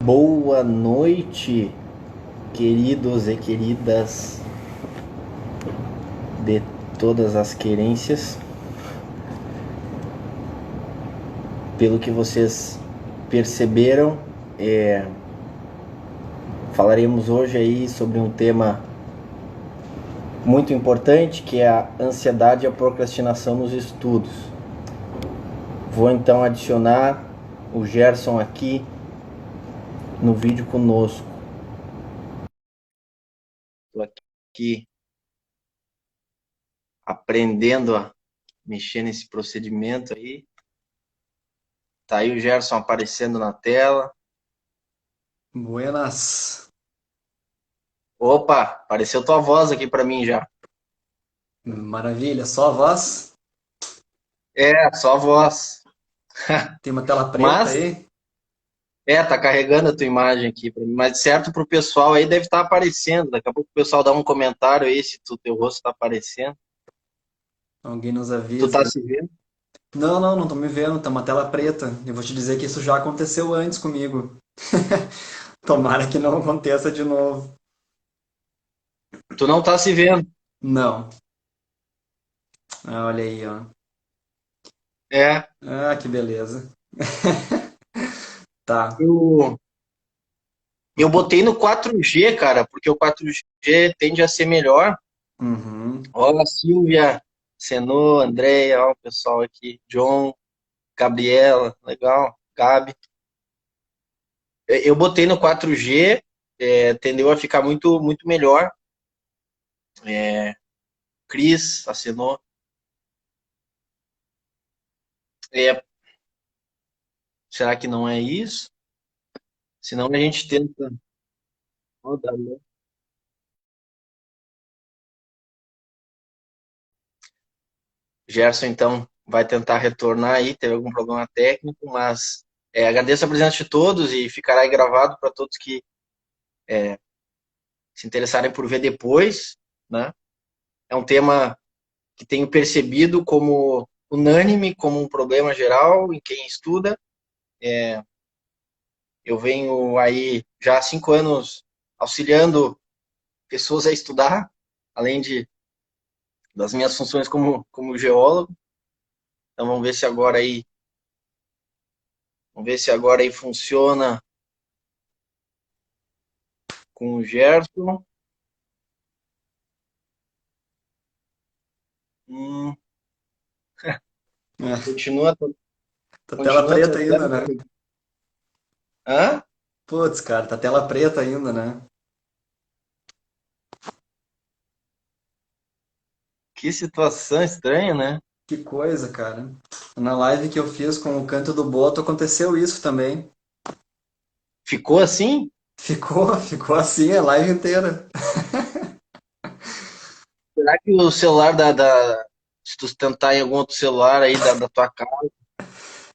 Boa noite, queridos e queridas de todas as querências. Pelo que vocês perceberam, falaremos hoje aí sobre um tema muito importante, que é a ansiedade e a procrastinação nos estudos. Vou então adicionar o Gerson aqui no vídeo conosco. Estou aqui aprendendo a mexer nesse procedimento aí. Tá aí o Gerson aparecendo na tela. Buenas. Opa, apareceu tua voz aqui para mim já. Maravilha. Só a voz? É, só a voz. Tem uma tela preta Mas, aí? tá carregando a tua imagem aqui para mim. Mas certo pro pessoal aí deve estar aparecendo. Daqui a pouco o pessoal dá um comentário aí se teu rosto tá aparecendo. Alguém nos Tu tá avisa. se vendo? Não tô me vendo. Tá uma tela preta. Eu vou te dizer que isso já aconteceu antes comigo. Tomara que não aconteça de novo. Tu não tá se vendo. Não. Ah, olha aí, ó. É, Ah, que beleza. Tá. eu botei no 4G, cara, porque o 4G tende a ser melhor. Uhum. Olha, Silvia, Senô, Andréia, ó, o pessoal aqui, John, Gabriela, legal, Gabi. Eu botei no 4G, tendeu a ficar muito melhor. Cris assinou. É, será que não é isso? Senão a gente tenta. Rodar, né? Gerson, então, vai tentar retornar aí, teve algum problema técnico, mas agradeço a presença de todos e ficará aí gravado para todos que se interessarem por ver depois, né? É um tema que tenho percebido como unânime, como um problema geral em quem estuda. Eu venho aí já há 5 anos auxiliando pessoas a estudar, além das minhas funções como geólogo. Então vamos ver se agora aí funciona com o Gerson. Hum, É, continua, tá tela continua preta ainda, tentando. né? Hã? Putz, cara, tá tela preta ainda, né? Que situação estranha, né? Que coisa, cara. Na live que eu fiz com o Canto do Boto aconteceu isso também. Ficou assim? Ficou assim a live inteira. Será que o celular se tu tentar em algum outro celular aí da tua casa?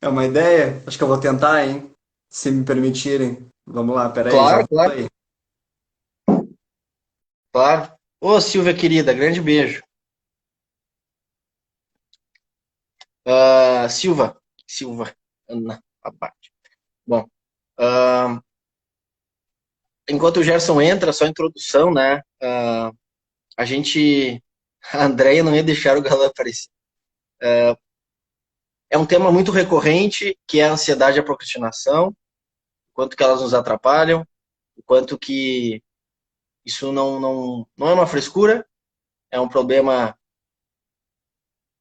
É uma ideia? Acho que eu vou tentar, hein? Se me permitirem. Vamos lá, peraí, já Claro, volto claro, aí. claro. Ô, Silvia querida, grande beijo. Silva, Ana Abate. Bom, ah, enquanto o Gerson entra, só introdução, né? A gente, a Andrea não ia deixar o galã aparecer. É um tema muito recorrente, que é a ansiedade e a procrastinação, o quanto que elas nos atrapalham, o quanto que isso não é uma frescura, é um problema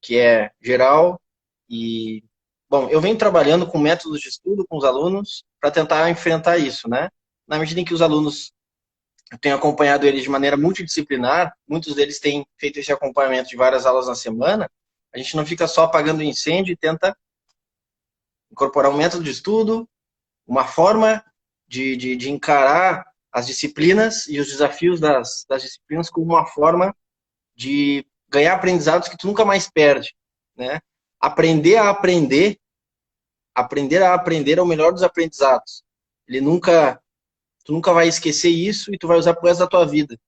que é geral e, bom, eu venho trabalhando com métodos de estudo com os alunos para tentar enfrentar isso, né? Na medida em que os alunos, eu tenho acompanhado eles de maneira multidisciplinar, muitos deles têm feito esse acompanhamento de várias aulas na semana, a gente não fica só apagando o incêndio e tenta incorporar um método de estudo, uma forma de encarar as disciplinas e os desafios das disciplinas como uma forma de ganhar aprendizados que tu nunca mais perde, né? Aprender a aprender, aprender a aprender é o melhor dos aprendizados. Tu nunca vai esquecer isso e tu vai usar pro resto da tua vida.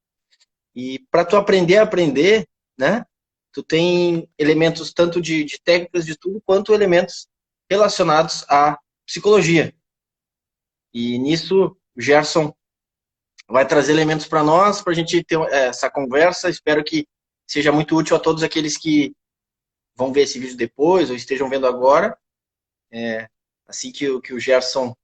E para tu aprender a aprender, né? Tu tem elementos tanto de técnicas de estudo quanto elementos relacionados à psicologia. E nisso, o Gerson vai trazer elementos para nós, para a gente ter essa conversa. Espero que seja muito útil a todos aqueles que vão ver esse vídeo depois ou estejam vendo agora. Assim que o Gerson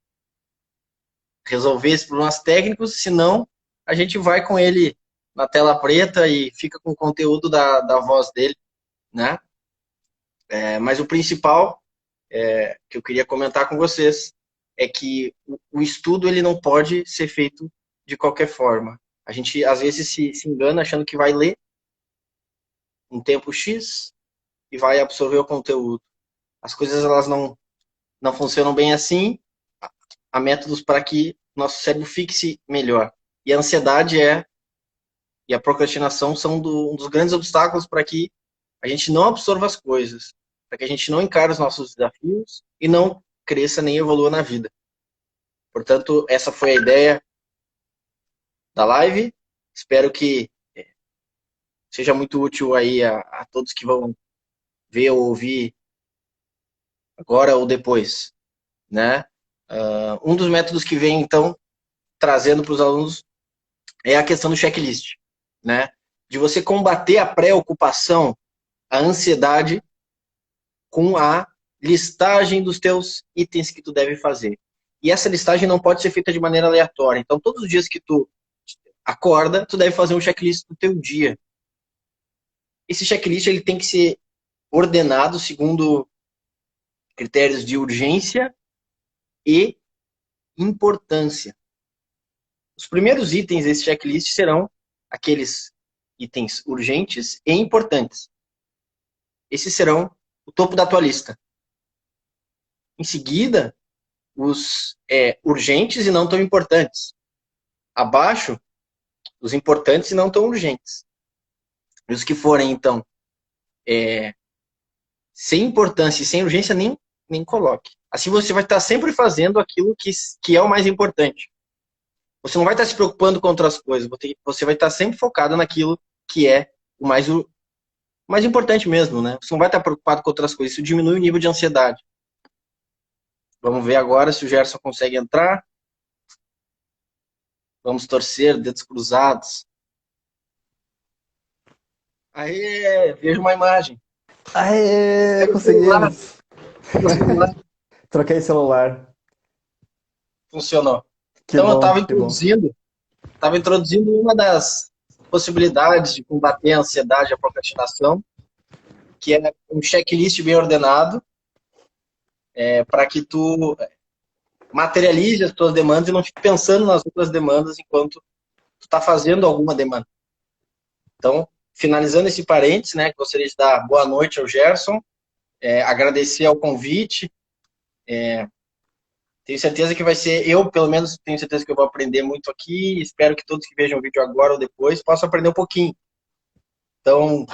resolver esses problemas técnicos, senão a gente vai com ele na tela preta e fica com o conteúdo da voz dele, né? Mas o principal que eu queria comentar com vocês é que o estudo ele não pode ser feito de qualquer forma. A gente às vezes se engana achando que vai ler um tempo X e vai absorver o conteúdo. As coisas elas não funcionam bem assim. Há métodos para que nosso cérebro fixe melhor. E a ansiedade e a procrastinação são um dos grandes obstáculos para que a gente não absorva as coisas, para que a gente não encare os nossos desafios e não cresça nem evolua na vida. Portanto, essa foi a ideia da live. Espero que seja muito útil aí a todos que vão ver ou ouvir agora ou depois, né? Um dos métodos que vem, então, trazendo para os alunos é a questão do checklist, né? De você combater a preocupação, a ansiedade com a listagem dos teus itens que tu deve fazer. E essa listagem não pode ser feita de maneira aleatória. Então, todos os dias que tu acorda, tu deve fazer um checklist do teu dia. Esse checklist ele tem que ser ordenado segundo critérios de urgência e importância. Os primeiros itens desse checklist serão aqueles itens urgentes e importantes. Esses serão o topo da tua lista. Em seguida, os urgentes e não tão importantes. Abaixo, os importantes e não tão urgentes. E os que forem, então, sem importância e sem urgência, nem coloque. Assim você vai estar sempre fazendo aquilo que é o mais importante. Você não vai estar se preocupando com outras coisas. Você vai estar sempre focado naquilo que é o mais importante mesmo, né? Você não vai estar preocupado com outras coisas. Isso diminui o nível de ansiedade. Vamos ver agora se o Gerson consegue entrar. Vamos torcer, dedos cruzados. Aê, vejo uma imagem. Aê, Pega o celular. conseguimos! Pega o celular. Troquei celular. Funcionou. Que Então eu bom, que bom. estava introduzindo uma das possibilidades de combater a ansiedade e a procrastinação, que é um checklist bem ordenado, para que tu materialize as tuas demandas e não fique pensando nas outras demandas enquanto tu está fazendo alguma demanda. Então, finalizando esse parênteses, né, gostaria de dar boa noite ao Gerson, agradecer ao convite. Tenho certeza que vai ser, eu pelo menos tenho certeza que eu vou aprender muito aqui. Espero que todos que vejam o vídeo agora ou depois possam aprender um pouquinho. Então,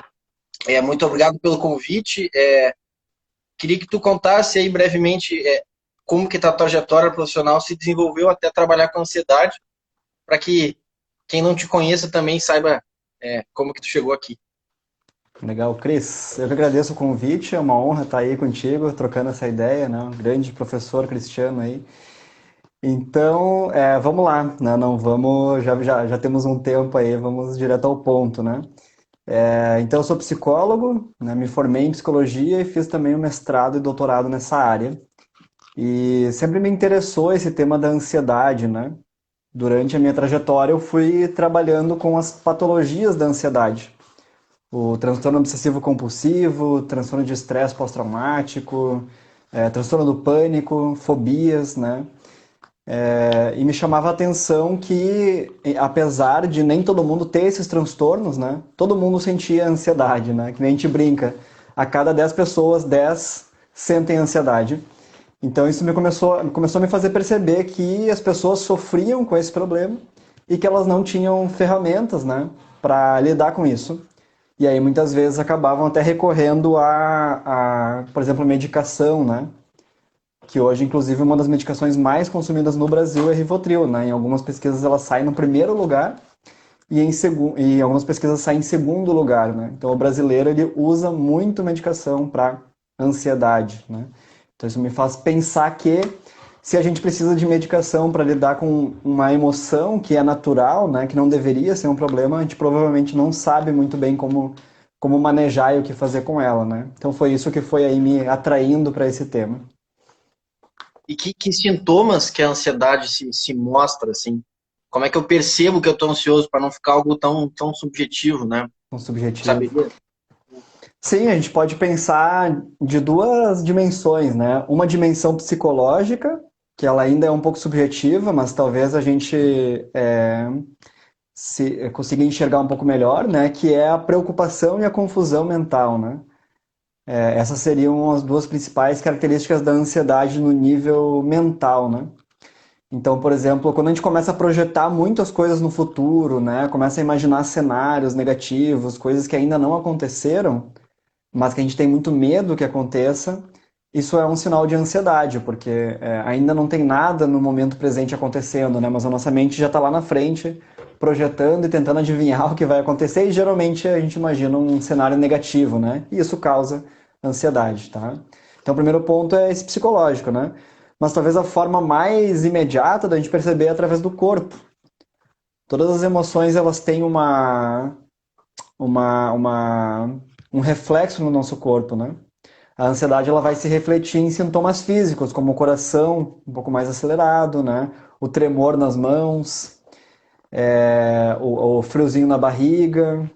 muito obrigado pelo convite. Queria que tu contasse aí brevemente como que a tua trajetória profissional se desenvolveu até trabalhar com ansiedade, para que quem não te conheça também saiba como que tu chegou aqui. Legal, Cris. Eu que agradeço o convite, é uma honra estar aí contigo, trocando essa ideia, né? Um grande professor Cristiano aí. Então, vamos lá, né? Não vamos, já temos um tempo aí, vamos direto ao ponto, né? Então, eu sou psicólogo, né? Me formei em psicologia e fiz também um mestrado e doutorado nessa área. E sempre me interessou esse tema da ansiedade, né? Durante a minha trajetória, eu fui trabalhando com as patologias da ansiedade. O transtorno obsessivo compulsivo, transtorno de estresse pós-traumático, transtorno do pânico, fobias, né? E me chamava a atenção que, apesar de nem todo mundo ter esses transtornos, né? Todo mundo sentia ansiedade, né? Que nem a gente brinca. A cada 10 pessoas, 10 sentem ansiedade. Então isso começou a me fazer perceber que as pessoas sofriam com esse problema e que elas não tinham ferramentas, né, para lidar com isso. E aí muitas vezes acabavam até recorrendo por exemplo, medicação, né? Que hoje, inclusive, uma das medicações mais consumidas no Brasil é Rivotril, né? Em algumas pesquisas ela sai no primeiro lugar e em algumas pesquisas sai em segundo lugar, né? Então o brasileiro ele usa muito medicação para ansiedade, né? Então isso me faz pensar que se a gente precisa de medicação para lidar com uma emoção que é natural, né, que não deveria ser um problema, a gente provavelmente não sabe muito bem como manejar e o que fazer com ela, né? Então foi isso que foi aí me atraindo para esse tema. E que sintomas que a ansiedade se mostra, assim? Como é que eu percebo que eu estou ansioso para não ficar algo tão subjetivo, né? Um subjetivo. Saberia? Sim, a gente pode pensar de duas dimensões, né? Uma dimensão psicológica, que ela ainda é um pouco subjetiva, mas talvez a gente se consiga enxergar um pouco melhor, né? Que é a preocupação e a confusão mental, né? Essas seriam as duas principais características da ansiedade no nível mental, né? Então, por exemplo, quando a gente começa a projetar muitas coisas no futuro, né? Começa a imaginar cenários negativos, coisas que ainda não aconteceram, mas que a gente tem muito medo que aconteça, isso é um sinal de ansiedade, porque ainda não tem nada no momento presente acontecendo, né? Mas a nossa mente já está lá na frente, projetando e tentando adivinhar o que vai acontecer, e geralmente a gente imagina um cenário negativo, né? E isso causa ansiedade, tá? Então, o primeiro ponto é esse psicológico, né? Mas talvez a forma mais imediata da gente perceber é através do corpo. Todas as emoções, elas têm um reflexo no nosso corpo, né? A ansiedade ela vai se refletir em sintomas físicos, como o coração um pouco mais acelerado, né? O tremor nas mãos, o friozinho na barriga.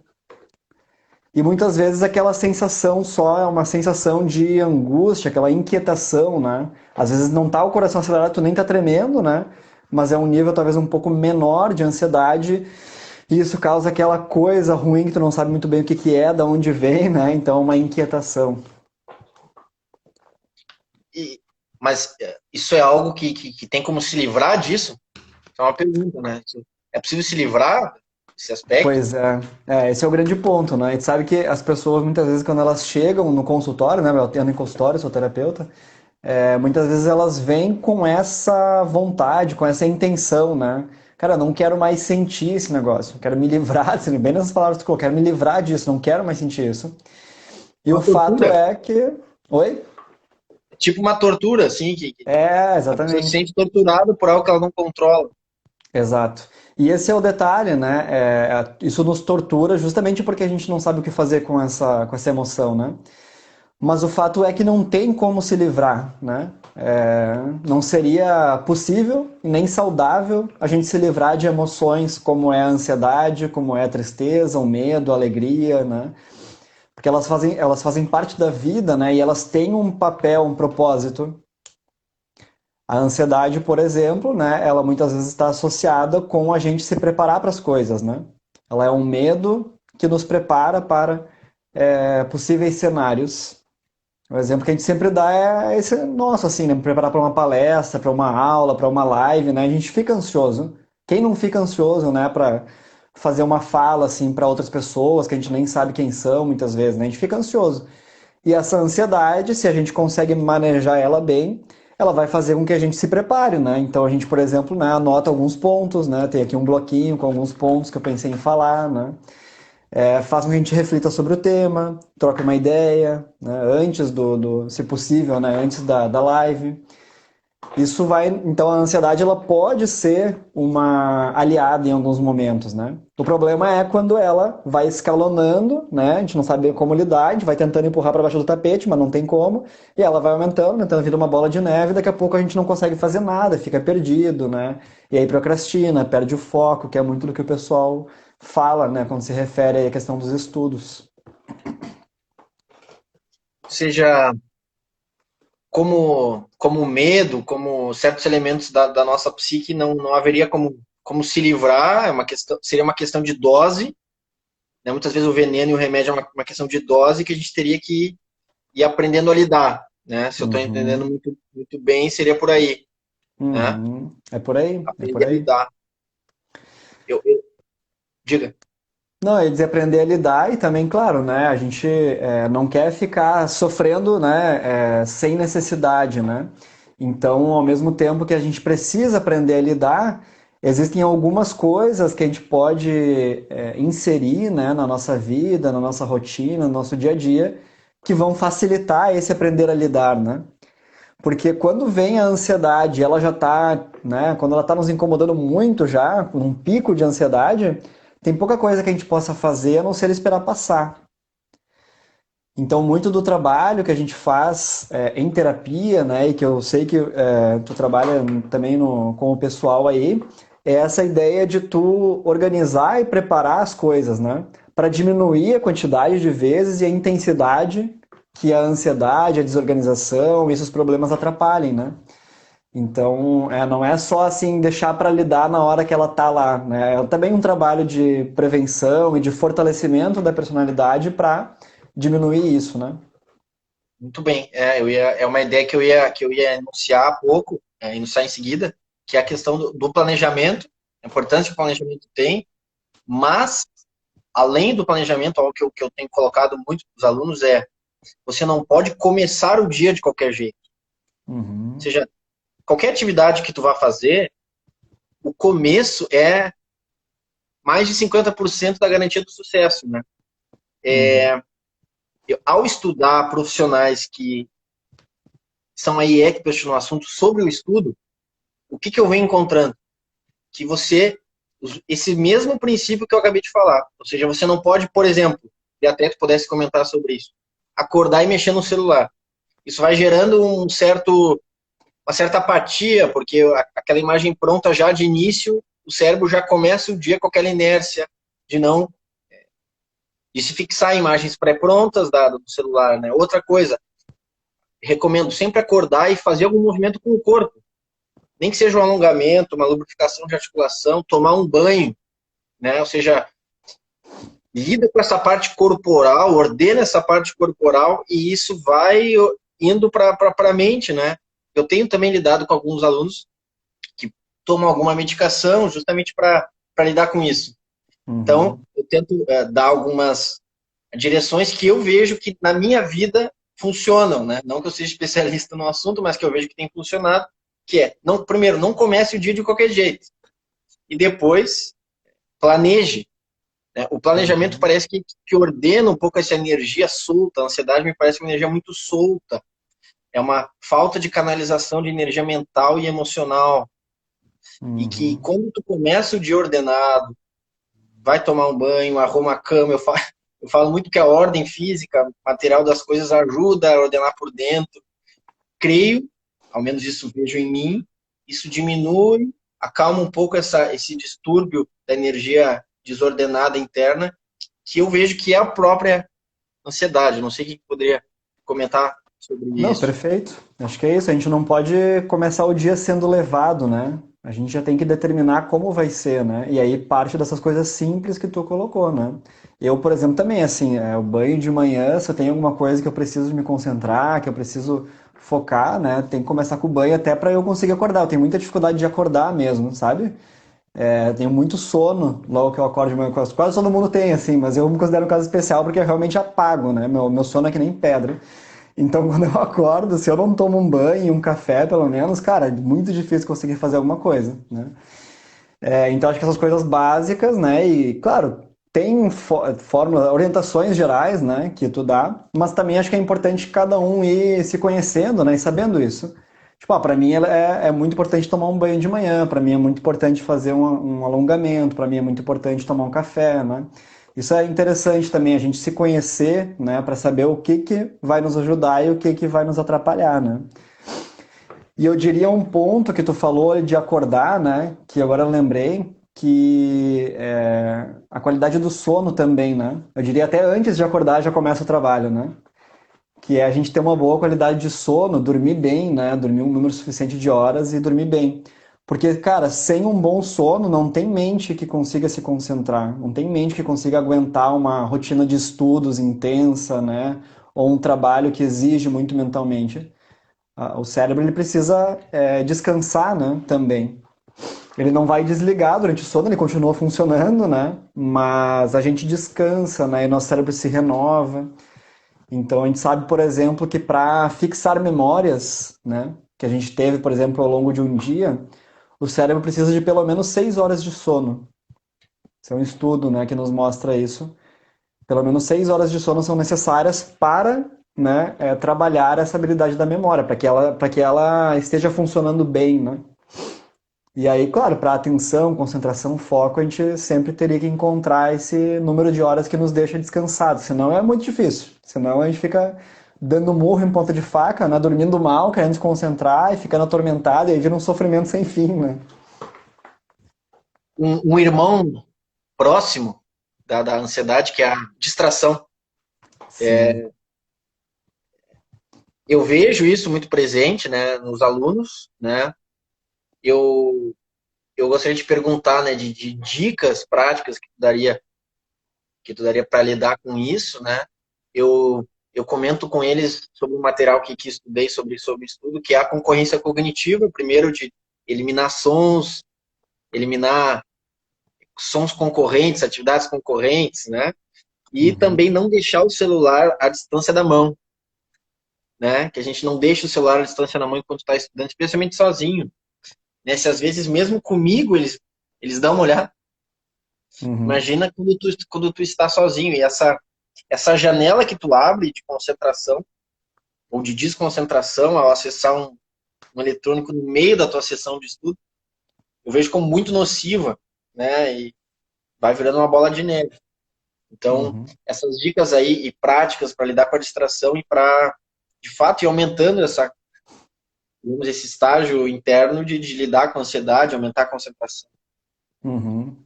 E muitas vezes aquela sensação só é uma sensação de angústia, aquela inquietação, né? Às vezes não tá o coração acelerado, tu nem tá tremendo, né? Mas é um nível talvez um pouco menor de ansiedade e isso causa aquela coisa ruim que tu não sabe muito bem o que que é, da onde vem, né? Então, uma inquietação. E, mas isso é algo que tem como se livrar disso? É uma pergunta, né? É possível se livrar desse aspecto? Pois é, esse é o grande ponto, né? A gente sabe que as pessoas, muitas vezes, quando elas chegam no consultório, né? Eu atendo em consultório, sou terapeuta, muitas vezes elas vêm com essa vontade, com essa intenção, né? Cara, eu não quero mais sentir esse negócio, eu quero me livrar, assim, bem nessas palavras que tu colocou, quero me livrar disso, não quero mais sentir isso. E o Uma fato tortura. é que. Oi? É tipo uma tortura, assim, que a pessoa se Exatamente. sente torturada por algo que ela não controla. Exato. E esse é o detalhe, né? Isso nos tortura justamente porque a gente não sabe o que fazer com essa emoção, né? Mas o fato é que não tem como se livrar, né? Não seria possível e nem saudável a gente se livrar de emoções como é a ansiedade, como é a tristeza, o medo, a alegria, né? Porque elas fazem parte da vida, né? E elas têm um papel, um propósito. A ansiedade, por exemplo, né, ela muitas vezes está associada com a gente se preparar para as coisas, né? Ela é um medo que nos prepara para possíveis cenários. O exemplo que a gente sempre dá é esse nosso, assim, né? Preparar para uma palestra, para uma aula, para uma live, né? A gente fica ansioso. Quem não fica ansioso, né, para fazer uma fala, assim, para outras pessoas que a gente nem sabe quem são, muitas vezes, né? A gente fica ansioso. E essa ansiedade, se a gente consegue manejar ela bem, ela vai fazer com que a gente se prepare, né? Então a gente, por exemplo, né, anota alguns pontos, né? Tem aqui um bloquinho com alguns pontos que eu pensei em falar, né? Faz com que a gente reflita sobre o tema, troque uma ideia, né? Antes se possível, né? Antes da live. Isso vai, então a ansiedade ela pode ser uma aliada em alguns momentos, né? O problema é quando ela vai escalonando, né? A gente não sabe como lidar, a gente vai tentando empurrar para baixo do tapete, mas não tem como, e ela vai aumentando, aumentando, vira uma bola de neve, daqui a pouco a gente não consegue fazer nada, fica perdido, né? E aí procrastina, perde o foco, que é muito do que o pessoal fala, né, quando se refere à questão dos estudos. Ou seja, como medo, como certos elementos da nossa psique, não haveria como se livrar, seria uma questão de dose, né? Muitas vezes o veneno e o remédio é uma questão de dose que a gente teria que ir aprendendo a lidar, né? Se eu estou entendendo Uhum, muito bem, seria por aí, né? uhum. É por aí, é por Aprender a aí. lidar. Diga. Não, eles aprender a lidar e também, claro, né? A gente não quer ficar sofrendo, né? Sem necessidade, né? Então, ao mesmo tempo que a gente precisa aprender a lidar, existem algumas coisas que a gente pode inserir, né? Na nossa vida, na nossa rotina, no nosso dia a dia, que vão facilitar esse aprender a lidar, né? Porque quando vem a ansiedade, ela já tá, né? Quando ela tá nos incomodando muito já, com um pico de ansiedade, tem pouca coisa que a gente possa fazer a não ser esperar passar. Então, muito do trabalho que a gente faz em terapia, né, e que eu sei que tu trabalha também com o pessoal aí, é essa ideia de tu organizar e preparar as coisas, né, para diminuir a quantidade de vezes e a intensidade que a ansiedade, a desorganização e esses problemas atrapalhem, né? Então, não é só assim deixar para lidar na hora que ela tá lá, né? É também um trabalho de prevenção e de fortalecimento da personalidade para diminuir isso, né? Muito bem. É uma ideia que eu ia enunciar há pouco, enunciar em seguida, que é a questão do planejamento, a importância que o planejamento tem, mas, além do planejamento, algo que eu tenho colocado muito para os alunos você não pode começar o dia de qualquer jeito. Ou Uhum, seja, qualquer atividade que tu vá fazer, o começo é mais de 50% da garantia do sucesso, né? uhum, Ao estudar profissionais que são aí experts no assunto sobre o estudo, o que eu venho encontrando? Que esse mesmo princípio que eu acabei de falar, ou seja, você não pode, por exemplo, e até tu pudesse comentar sobre isso, acordar e mexer no celular. Isso vai gerando uma certa apatia, porque aquela imagem pronta já de início, o cérebro já começa o dia com aquela inércia de não de se fixar em imagens pré-prontas do celular, né? Outra coisa, recomendo sempre acordar e fazer algum movimento com o corpo, nem que seja um alongamento, uma lubrificação de articulação, tomar um banho, né? Ou seja, lida com essa parte corporal, ordena essa parte corporal e isso vai indo para a mente, né? Eu tenho também lidado com alguns alunos que tomam alguma medicação justamente para lidar com isso. Então, uhum. eu tento dar algumas direções que eu vejo que na minha vida funcionam, né? Não que eu seja especialista no assunto, mas que eu vejo que tem funcionado, que é, não, primeiro, não comece o dia de qualquer jeito. E depois, planeje. Né? O planejamento Uhum. parece que ordena um pouco essa energia solta. A ansiedade me parece uma energia muito solta. É uma falta de canalização de energia mental e emocional. E que Uhum. quando tu começa o dia ordenado, vai tomar um banho, arruma a cama, eu falo muito que a ordem física, material das coisas ajuda a ordenar por dentro. Creio, ao menos isso vejo em mim, isso diminui, acalma um pouco esse distúrbio da energia desordenada interna, que eu vejo que é a própria ansiedade. Não sei o que poderia comentar sobre Não, isso. perfeito. Acho que é isso. A gente não pode começar o dia sendo levado, né? A gente já tem que determinar como vai ser, né? E aí parte dessas coisas simples que tu colocou, né? Eu, por exemplo, também, assim, o banho de manhã, se eu tenho alguma coisa que eu preciso me concentrar, que eu preciso focar, né? Tem que começar com o banho até para eu conseguir acordar. Eu tenho muita dificuldade de acordar mesmo, sabe? Tenho muito sono logo que eu acordo de manhã. Quase todo mundo tem, assim, mas eu me considero um caso especial porque eu realmente apago, né? Meu sono é que nem pedra. Então, quando eu acordo, se eu não tomo um banho e um café, pelo menos, cara, é muito difícil conseguir fazer alguma coisa, né? Então, acho que essas coisas básicas, né? E, claro, tem fórmulas, orientações gerais, né? Que tu dá, mas também acho que é importante cada um ir se conhecendo, né? E sabendo isso. Tipo, para mim é muito importante tomar um banho de manhã, para mim é muito importante fazer um alongamento, para mim é muito importante tomar um café, né? Isso é interessante também, a gente se conhecer, né, para saber o que que vai nos ajudar e o que que vai nos atrapalhar, né? E eu diria um ponto que tu falou de acordar, né, que agora eu lembrei, que a qualidade do sono também, né? Eu diria até antes de acordar já começa o trabalho, né? Que é a gente ter uma boa qualidade de sono, dormir bem, né? Dormir um número suficiente de horas e dormir bem. Porque, cara, sem um bom sono, não tem mente que consiga se concentrar, não tem mente que consiga aguentar uma rotina de estudos intensa, né? Ou um trabalho que exige muito mentalmente. O cérebro ele precisa descansar, né? Também. Ele não vai desligar durante o sono, ele continua funcionando, né? Mas a gente descansa, né? E nosso cérebro se renova. Então a gente sabe, por exemplo, que para fixar memórias, né, que a gente teve, por exemplo, ao longo de um dia, o cérebro precisa de pelo menos 6 horas de sono. Esse é um estudo, né, que nos mostra isso. Pelo menos 6 horas de sono são necessárias para né, trabalhar essa habilidade da memória, para que ela esteja funcionando bem, né? E aí, claro, para atenção, concentração, foco, a gente sempre teria que encontrar esse número de horas que nos deixa descansados, senão é muito difícil. Senão a gente fica dando murro em ponta de faca, né, dormindo mal, querendo se concentrar e ficando atormentado, e aí vira um sofrimento sem fim, né? Um irmão próximo da ansiedade, que é a distração. Sim. Eu vejo isso muito presente, né, nos alunos, né? Eu, eu gostaria de perguntar, né, de dicas práticas que tu daria para lidar com isso, né? Eu comento com eles sobre o material que estudei sobre estudo, que é a concorrência cognitiva, primeiro de eliminar sons, eliminar sons concorrentes, atividades concorrentes, né? E Uhum. também não deixar o celular à distância da mão, né? Que a gente não deixe o celular à distância da mão enquanto está estudando, especialmente sozinho, né? Se às vezes mesmo comigo eles dão uma olhada, Uhum. imagina quando tu está sozinho e essa janela que tu abre de concentração ou de desconcentração ao acessar um eletrônico no meio da tua sessão de estudo, eu vejo como muito nociva, né? E vai virando uma bola de neve. Então, Uhum. essas dicas aí e práticas para lidar com a distração e para, de fato, ir aumentando esse estágio interno de lidar com a ansiedade, aumentar a concentração. Uhum.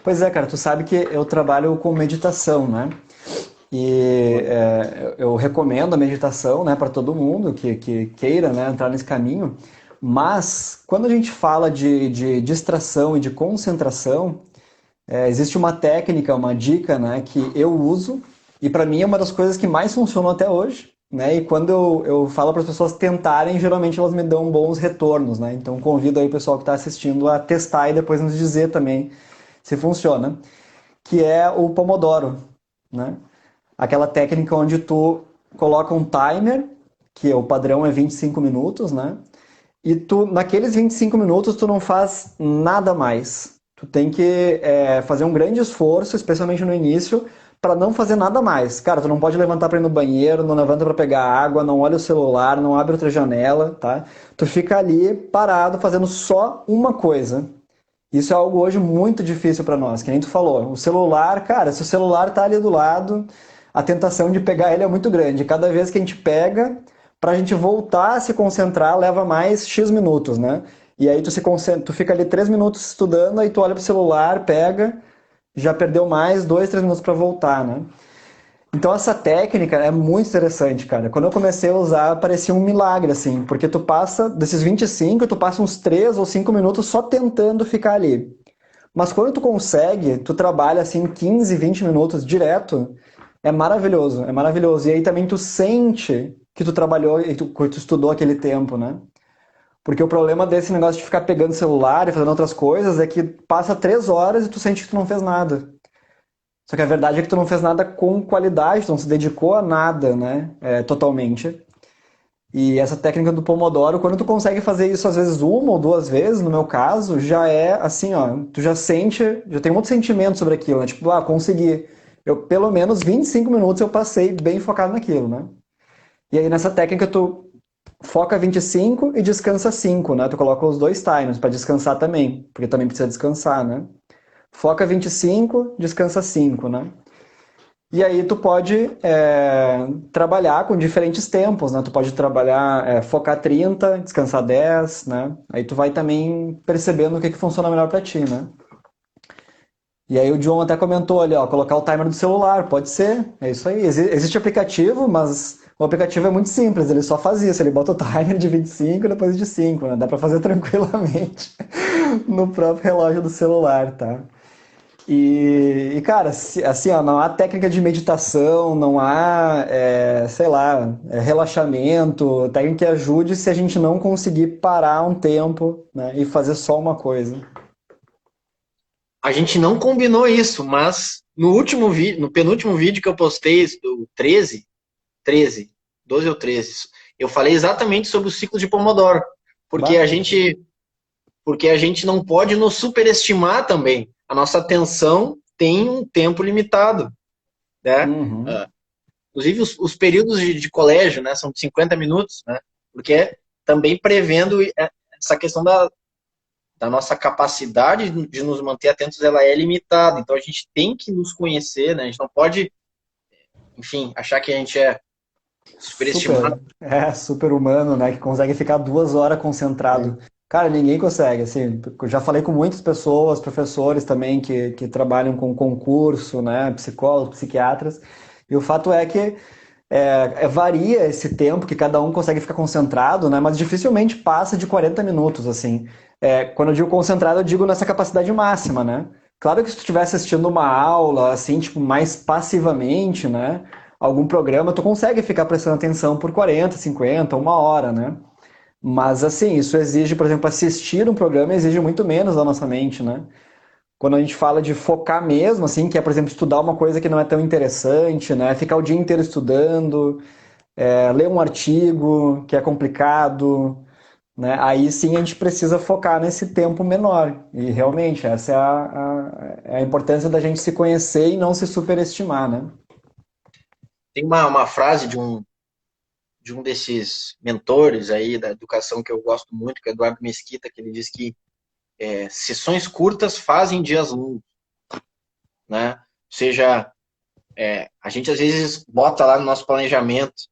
Pois é, cara, tu sabe que eu trabalho com meditação, né? E eu recomendo a meditação, né, para todo mundo que queira, né, entrar nesse caminho. Mas quando a gente fala de distração e de concentração, existe uma técnica, uma dica, né, que eu uso e para mim é uma das coisas que mais funcionam até hoje. Né? E quando eu falo para as pessoas tentarem, geralmente elas me dão bons retornos. Né? Então convido aí o pessoal que está assistindo a testar e depois nos dizer também se funciona, que é o Pomodoro, né? Aquela técnica onde tu coloca um timer, que o padrão é 25 minutos, né? E tu, naqueles 25 minutos, tu não faz nada mais. Tu tem que fazer um grande esforço, especialmente no início, para não fazer nada mais. Cara, tu não pode levantar para ir no banheiro, não levanta para pegar água, não olha o celular, não abre outra janela, tá? Tu fica ali parado fazendo só uma coisa. Isso é algo hoje muito difícil para nós, que nem tu falou. O celular, cara, se o celular tá ali do lado, a tentação de pegar ele é muito grande. Cada vez que a gente pega, para a gente voltar a se concentrar, leva mais X minutos, né? E aí tu se concentra, tu fica ali 3 minutos estudando, aí tu olha pro celular, pega, já perdeu mais 2, 3 minutos para voltar, né? Então essa técnica é muito interessante, cara. Quando eu comecei a usar, parecia um milagre, assim, porque tu passa, desses 25, tu passa uns 3 ou 5 minutos só tentando ficar ali. Mas quando tu consegue, tu trabalha assim 15, 20 minutos direto, é maravilhoso, é maravilhoso. E aí também tu sente que tu trabalhou e que tu estudou aquele tempo, né? Porque o problema desse negócio de ficar pegando celular e fazendo outras coisas é que passa 3 horas e tu sente que tu não fez nada. Só que a verdade é que tu não fez nada com qualidade, tu não se dedicou a nada, né? Totalmente. E essa técnica do Pomodoro, quando tu consegue fazer isso às vezes 1 ou 2 vezes, no meu caso, já é assim, ó, tu já sente, já tem um outro sentimento sobre aquilo, né? Tipo, consegui. Eu, pelo menos 25 minutos eu passei bem focado naquilo, né? E aí nessa técnica tu foca 25 e descansa 5, né? Tu coloca os dois timers para descansar também, porque também precisa descansar, né? Foca 25, descansa 5, né? E aí tu pode trabalhar com diferentes tempos, né? Tu pode trabalhar, focar 30, descansar 10, né? Aí tu vai também percebendo o que funciona melhor para ti, né? E aí o John até comentou ali, ó, colocar o timer do celular, pode ser, é isso aí. Existe aplicativo, mas o aplicativo é muito simples, ele só faz isso, ele bota o timer de 25 e depois de 5, né? Dá para fazer tranquilamente no próprio relógio do celular, tá? Cara, assim, ó, não há técnica de meditação, não há, sei lá, relaxamento, técnica que ajude se a gente não conseguir parar um tempo, né, e fazer só uma coisa. A gente não combinou isso, mas no último vídeo, no penúltimo vídeo que eu postei, do 13, 12 ou 13, eu falei exatamente sobre o ciclo de Pomodoro, porque Bah, a perfeito. gente, porque a gente não pode nos superestimar também. A nossa atenção tem um tempo limitado, né? Uhum. inclusive os períodos de colégio, né, são de 50 minutos, né, porque também prevendo essa questão da nossa capacidade de nos manter atentos, ela é limitada. Então a gente tem que nos conhecer, né? A gente não pode, enfim, achar que a gente é superestimado. Super humano, né? Que consegue ficar 2 horas concentrado. Cara, ninguém consegue, assim, eu já falei com muitas pessoas, professores também que trabalham com concurso, né? Psicólogos, psiquiatras, e o fato é que varia esse tempo que cada um consegue ficar concentrado, né? Mas dificilmente passa de 40 minutos, assim. Quando eu digo concentrado, eu digo nessa capacidade máxima, né? Claro que se tu estiver assistindo uma aula, assim, tipo, mais passivamente, né? Algum programa, tu consegue ficar prestando atenção por 40, 50, 1 hora, né? Mas, assim, isso exige, por exemplo, assistir um programa exige muito menos da nossa mente, né? Quando a gente fala de focar mesmo, assim, que é, por exemplo, estudar uma coisa que não é tão interessante, né? Ficar o dia inteiro estudando, ler um artigo que é complicado, né? Aí sim a gente precisa focar nesse tempo menor. E realmente, essa é a importância da gente se conhecer e não se superestimar, né? Tem uma frase de um desses mentores aí da educação que eu gosto muito, que é Eduardo Mesquita, que ele diz que sessões curtas fazem dias longos, né? Ou seja, a gente às vezes bota lá no nosso planejamento,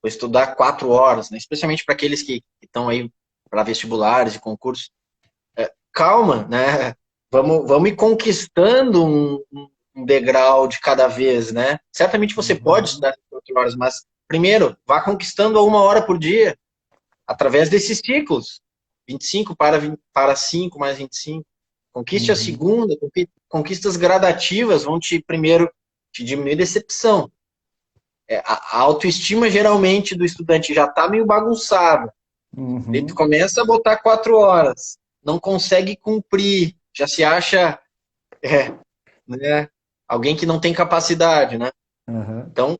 vou estudar 4 horas, né? Especialmente para aqueles que estão aí para vestibulares e concursos. Calma, né? Vamos ir conquistando um degrau de cada vez, né? Certamente você pode Uhum. estudar 4 horas, mas primeiro, vá conquistando a 1 hora por dia, através desses ciclos. 25 para 5 mais 25. Conquiste a Uhum. segunda, conquistas gradativas vão primeiro te diminuir a decepção. A autoestima geralmente do estudante já está meio bagunçada. Daí tu Uhum. começa a botar 4 horas, não consegue cumprir, já se acha, né, alguém que não tem capacidade, né? Uhum. Então,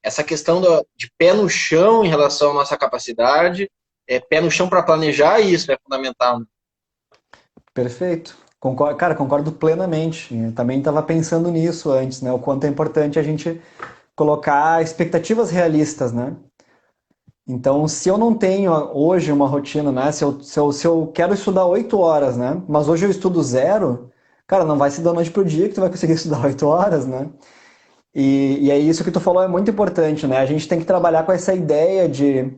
essa questão de pé no chão em relação à nossa capacidade, pé no chão para planejar, isso é fundamental. Né? Perfeito. Cara, concordo plenamente. Eu também estava pensando nisso antes, né? O quanto é importante a gente colocar expectativas realistas, né? Então, se eu não tenho hoje uma rotina, né? Se eu quero estudar 8 horas, né? Mas hoje eu estudo zero, cara, não vai ser da noite pro dia que tu vai conseguir estudar 8 horas, né? E é isso que tu falou, é muito importante, né? A gente tem que trabalhar com essa ideia de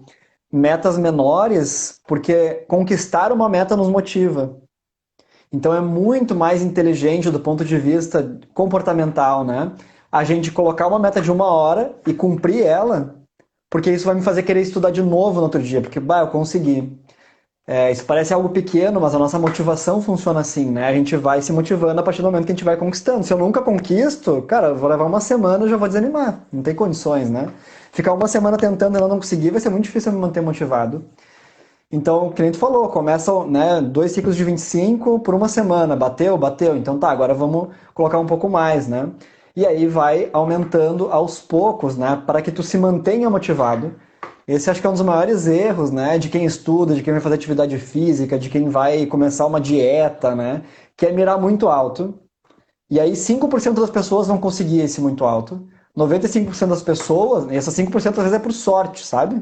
metas menores, porque conquistar uma meta nos motiva. Então é muito mais inteligente do ponto de vista comportamental, né? A gente colocar uma meta de 1 hora e cumprir ela, porque isso vai me fazer querer estudar de novo no outro dia, porque, bah, eu consegui. Isso parece algo pequeno, mas a nossa motivação funciona assim, né? A gente vai se motivando a partir do momento que a gente vai conquistando. Se eu nunca conquisto, cara, eu vou levar uma semana e já vou desanimar. Não tem condições, né? Ficar uma semana tentando e não conseguir vai ser muito difícil me manter motivado. Então, o cliente falou, começa, né, 2 ciclos de 25 por uma semana, bateu, bateu, então tá, agora vamos colocar um pouco mais, né? E aí vai aumentando aos poucos, né, para que tu se mantenha motivado. Esse acho que é um dos maiores erros, né, de quem estuda, de quem vai fazer atividade física, de quem vai começar uma dieta, né, que é mirar muito alto. E aí 5% das pessoas vão conseguir esse muito alto. 95% das pessoas, e essas 5% às vezes é por sorte, sabe?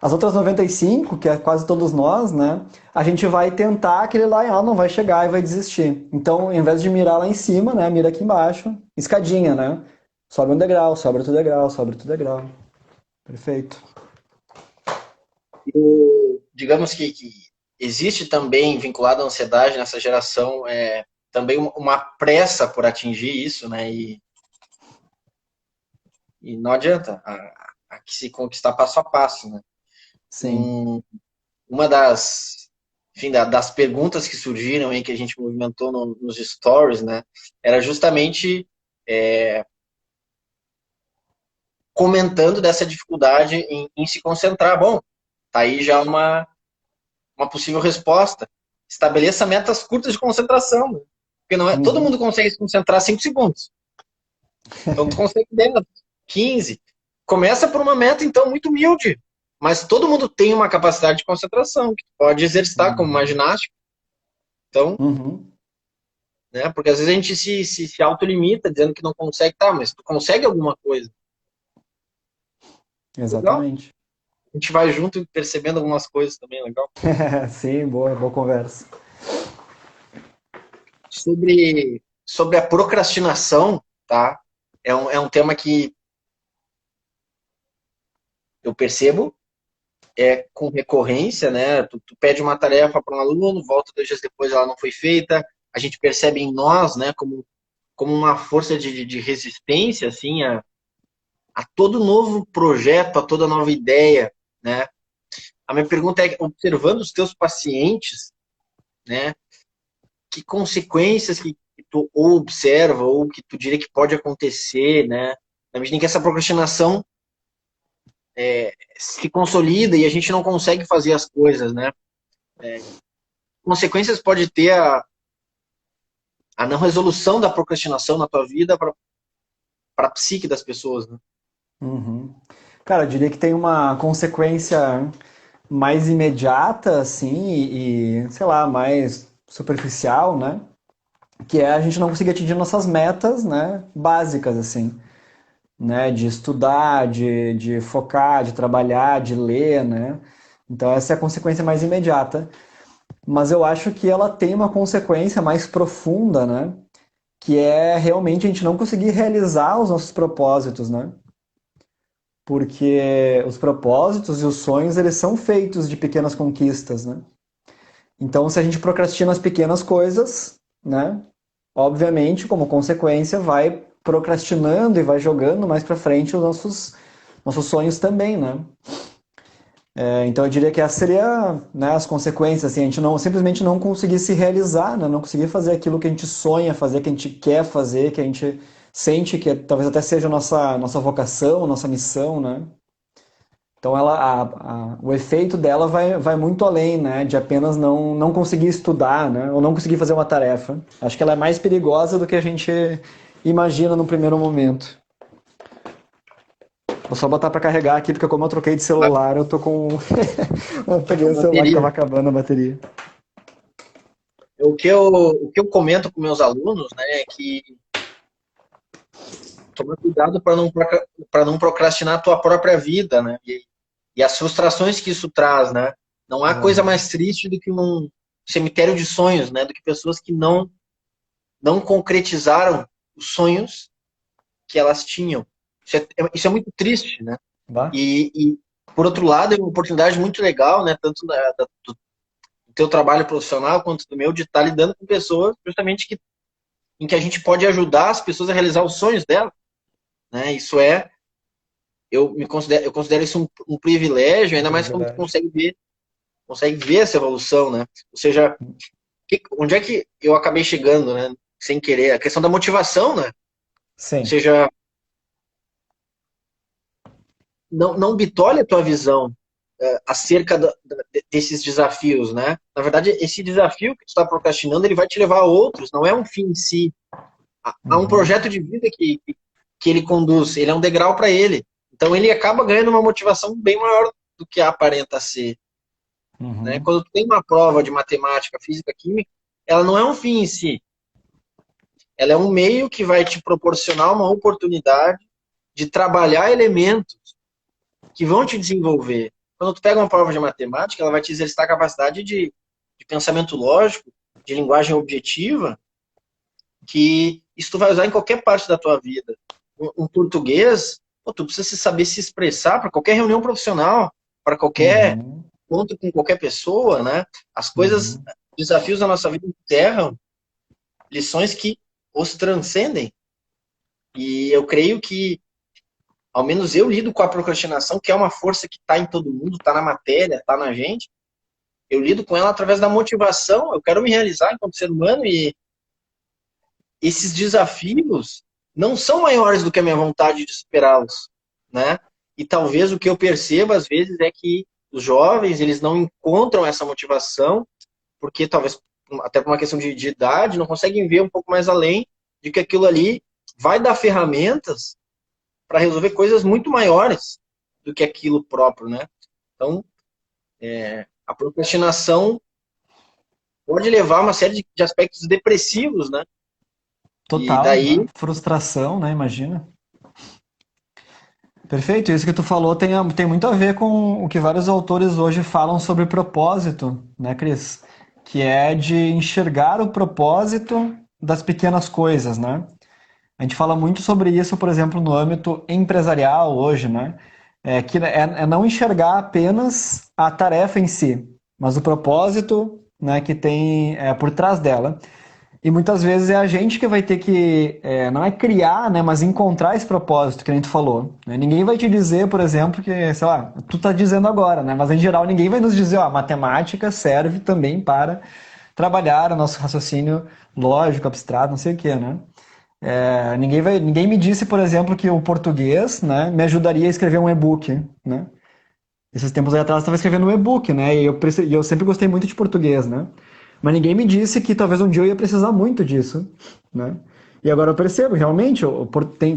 As outras 95, que é quase todos nós, né? A gente vai tentar aquele lá e ela não vai chegar e vai desistir. Então, ao invés de mirar lá em cima, né? Mira aqui embaixo, escadinha, né? Sobe um degrau, sobe outro degrau, sobe outro degrau. Perfeito. Digamos que existe também, vinculado à ansiedade nessa geração, também uma pressa por atingir isso, né? E não adianta, a que se conquistar passo a passo, né? Sim. Um, uma das, enfim, das perguntas que surgiram aí, que a gente movimentou nos stories, né? Era justamente comentando dessa dificuldade em se concentrar. Bom, tá aí já uma possível resposta. Estabeleça metas curtas de concentração, né? Porque não é, todo Uhum. mundo consegue se concentrar 5 segundos. Então tu consegue 10, 15. Começa por uma meta, então, muito humilde. Mas todo mundo tem uma capacidade de concentração, que tu pode exercitar como uma Uhum. ginástica. Então, Uhum. né? Porque às vezes a gente se autolimita dizendo que não consegue, tá, mas tu consegue alguma coisa. Legal. Exatamente. A gente vai junto percebendo algumas coisas também, legal. Sim, boa, boa conversa. Sobre a procrastinação, tá? É um tema que eu percebo com recorrência, né? Tu pede uma tarefa para um aluno, volta 2 dias depois ela não foi feita. A gente percebe em nós, né, como uma força de resistência, assim, a todo novo projeto, a toda nova ideia, né? A minha pergunta é, observando os teus pacientes, né, que consequências que tu ou observa ou que tu diria que pode acontecer, né, na medida em que essa procrastinação se consolida e a gente não consegue fazer as coisas, né? Consequências pode ter a não resolução da procrastinação na tua vida para a psique das pessoas, né? Uhum. Cara, eu diria que tem uma consequência mais imediata, assim, sei lá, mais superficial, né? Que é a gente não conseguir atingir nossas metas, né? Básicas, assim, né? De estudar, de focar, de trabalhar, de ler, né? Então essa é a consequência mais imediata. Mas eu acho que ela tem uma consequência mais profunda, né? Que é realmente a gente não conseguir realizar os nossos propósitos, né? Porque os propósitos e os sonhos, eles são feitos de pequenas conquistas, né? Então, se a gente procrastina as pequenas coisas, né? Obviamente, como consequência, vai procrastinando e vai jogando mais para frente os nossos sonhos também, né? Então, eu diria que essa seria, né, as consequências, assim, a gente não simplesmente não conseguir se realizar, né? Não conseguir fazer aquilo que a gente sonha fazer, que a gente quer fazer, que a gente sente que talvez até seja a nossa vocação, nossa missão, né? Então o efeito dela vai muito além, né, de apenas não conseguir estudar, né, ou não conseguir fazer uma tarefa. Acho que ela é mais perigosa do que a gente imagina no primeiro momento. Vou só botar para carregar aqui, porque como eu troquei de celular, eu tô com... eu Tá peguei com o celular que estava bateria. acabando a bateria. O que eu comento com meus alunos, né, é que toma cuidado para não procrastinar a tua própria vida, né? E as frustrações que isso traz, né? Não há coisa Uhum. mais triste do que um cemitério de sonhos, né? Do que pessoas que não concretizaram os sonhos que elas tinham. Isso é muito triste, né? Vá? E, por outro lado, é uma oportunidade muito legal, né? Tanto do teu trabalho profissional quanto do meu, de estar lidando com pessoas justamente em que a gente pode ajudar as pessoas a realizar os sonhos delas, né? Eu considero isso um privilégio, Um ainda mais quando tu privilégio. consegue ver essa evolução, né? Ou seja, onde é que eu acabei chegando, né? Sem querer, a questão da motivação, né? Ou Sim. seja, não bitole a tua visão acerca desses desafios, né? Na verdade, esse desafio que tu está procrastinando, ele vai te levar a outros, não é um fim em si. Há um Uhum. projeto de vida que ele conduz, ele é um degrau para ele. Então, ele acaba ganhando uma motivação bem maior do que aparenta ser. Né? Uhum. Quando tu tem uma prova de matemática, física, química, ela não é um fim em si. Ela é um meio que vai te proporcionar uma oportunidade de trabalhar elementos que vão te desenvolver. Quando tu pega uma prova de matemática, ela vai te exercitar a capacidade de pensamento lógico, de linguagem objetiva, que isso tu vai usar em qualquer parte da tua vida. Um português, pô, tu precisa saber se expressar para qualquer reunião profissional, para qualquer Uhum. encontro com qualquer pessoa, né? As coisas, Uhum. desafios da nossa vida enterram lições que os transcendem. E eu creio que, ao menos eu lido com a procrastinação, que é uma força que está em todo mundo, está na matéria, está na gente. Eu lido com ela através da motivação. Eu quero me realizar enquanto ser humano e esses desafios não são maiores do que a minha vontade de superá-los, né? E talvez o que eu percebo às vezes é que os jovens, eles não encontram essa motivação, porque talvez até por uma questão de idade, não conseguem ver um pouco mais além de que aquilo ali vai dar ferramentas para resolver coisas muito maiores do que aquilo próprio, né? Então, a procrastinação pode levar a uma série de aspectos depressivos, né? E Total, né? daí Frustração, né? Imagina. Perfeito, isso que tu falou tem muito a ver com o que vários autores hoje falam sobre propósito, né, Cris? Que é de enxergar o propósito das pequenas coisas, né? A gente fala muito sobre isso, por exemplo, no âmbito empresarial hoje, né? É não enxergar apenas a tarefa em si, mas o propósito, né, que tem por trás dela. E muitas vezes é a gente que vai ter que, não é criar, né, mas encontrar esse propósito que a gente falou. Né? Ninguém vai te dizer, por exemplo, que, sei lá, tu tá dizendo agora, né? Mas em geral ninguém vai nos dizer, ó, a matemática serve também para trabalhar o nosso raciocínio lógico, abstrato, não sei o quê, né? Ninguém me disse, por exemplo, que o português, né, me ajudaria a escrever um e-book, né? Esses tempos aí atrás eu estava escrevendo um e-book, né? E eu sempre gostei muito de português, né? Mas ninguém me disse que talvez um dia eu ia precisar muito disso, né? E agora eu percebo, realmente,